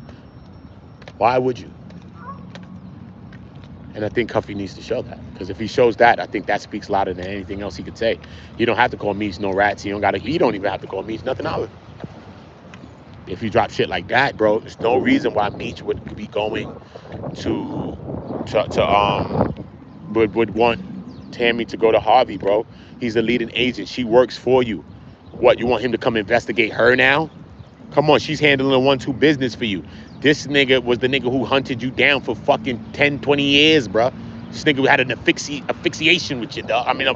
Why would you? And I think Cuffy needs to show that. Because if he shows that, I think that speaks louder than anything else he could say. You don't have to call Meech no rats. You don't even have to call Meech nothing out. If you drop shit like that, bro, there's no reason why Meech would be going would want Tammy to go to Harvey, bro. He's the leading agent. She works for you. What, you want him to come investigate her now? Come on, she's handling the 1-2 business for you. This nigga was the nigga who hunted you down for fucking 10, 20 years, bro. This nigga had an asphyxiation with you, dog. I mean, a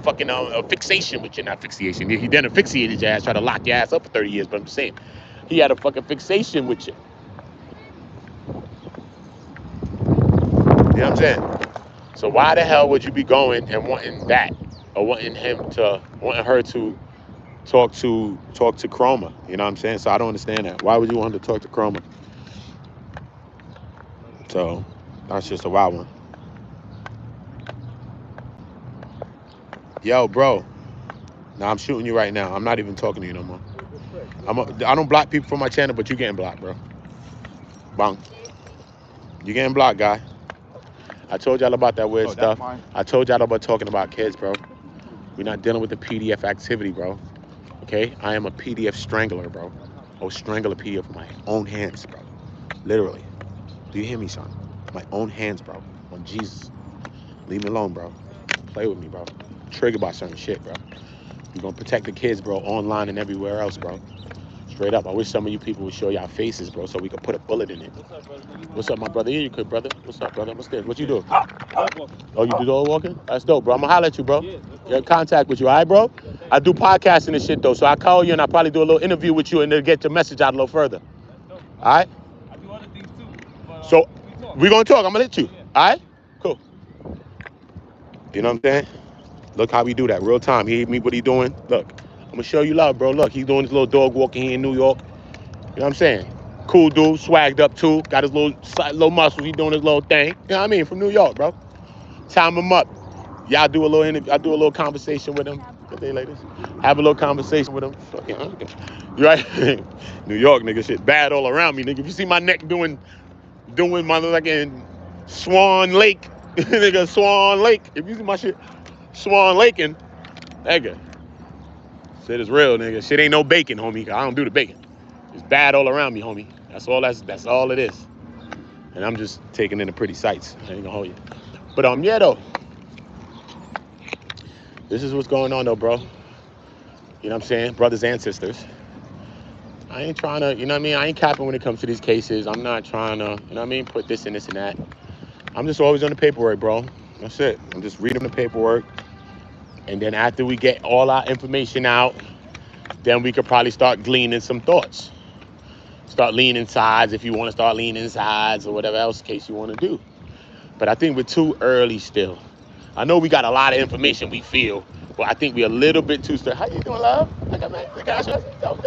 fixation with you, not fixation. He done asphyxiated your ass, tried to lock your ass up for 30 years, but I'm just saying. He had a fucking fixation with you. You know what I'm saying? So why the hell would you be going and wanting that? Or wanting her to talk to Chroma? You know what I'm saying? So I don't understand that. Why would you want him to talk to Chroma? So that's just a wild one. Yo, bro. Nah, I'm shooting you right now. I'm not even talking to you no more. I don't block people from my channel, but you getting blocked, bro. Bang. You getting blocked, guy. I told y'all about that weird stuff. I told y'all about talking about kids, bro. We're not dealing with the PDF activity, bro. Okay? I am a PDF strangler, bro. I'll strangle a PDF with my own hands, bro. Literally. Do you hear me, son? My own hands, bro. On Jesus. Leave me alone, bro. Play with me, bro. Triggered by certain shit, bro. We're gonna protect the kids, bro, online and everywhere else, bro. Straight up. I wish some of you people would show y'all faces, bro, so we could put a bullet in it. What's up, my brother? Yeah, you could, brother. What's up, brother? What's this? What you do? Oh, you do dog walking? That's dope, bro. I'm gonna holler at you, bro. Get in contact with you, all right, bro? I do podcasting and shit, though, so I call you and I probably do a little interview with you and then get your message out a little further. All right? I do other things too. So, we're gonna talk. I'm gonna hit you. All right? Cool. You know what I'm saying? Look how we do that, real time. He me what he doing. Look, I'm gonna show you love, bro. Look, he's doing his little dog walking here in New York. You know what I'm saying? Cool dude, swagged up too. Got his little muscles. He doing his little thing. You know what I mean? From New York, bro. Time him up. Y'all do a little interview. I do a little conversation with him. Good day, ladies. Have a little conversation with him. Fuck yeah, okay. You right? New York, nigga, shit bad all around me, nigga. If you see my neck doing my fucking Swan Lake, nigga, Swan Lake. If you see my shit Swan Laking, nigga. Shit is real, nigga. Shit ain't no bacon, homie. I don't do the bacon. It's bad all around me, homie. That's all it is. And I'm just taking in the pretty sights. I ain't gonna hold you. But yeah though. This is what's going on though, bro. You know what I'm saying? Brothers and sisters. I ain't trying to, you know what I mean? I ain't capping when it comes to these cases. I'm not trying to, you know what I mean, put this and this and that. I'm just always on the paperwork, bro. That's it. I'm just reading the paperwork. And then after we get all our information out, then we could probably start gleaning some thoughts. Start leaning sides if you want to start leaning sides or whatever else case you want to do. But I think we're too early still. I know we got a lot of information we feel, but I think we're a little bit too still. How you doing, love? I got you. Don't.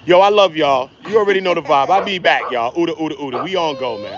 Yo, I love y'all. You already know the vibe. I'll be back, y'all. Ooda, ooda, ooda. We on go, man.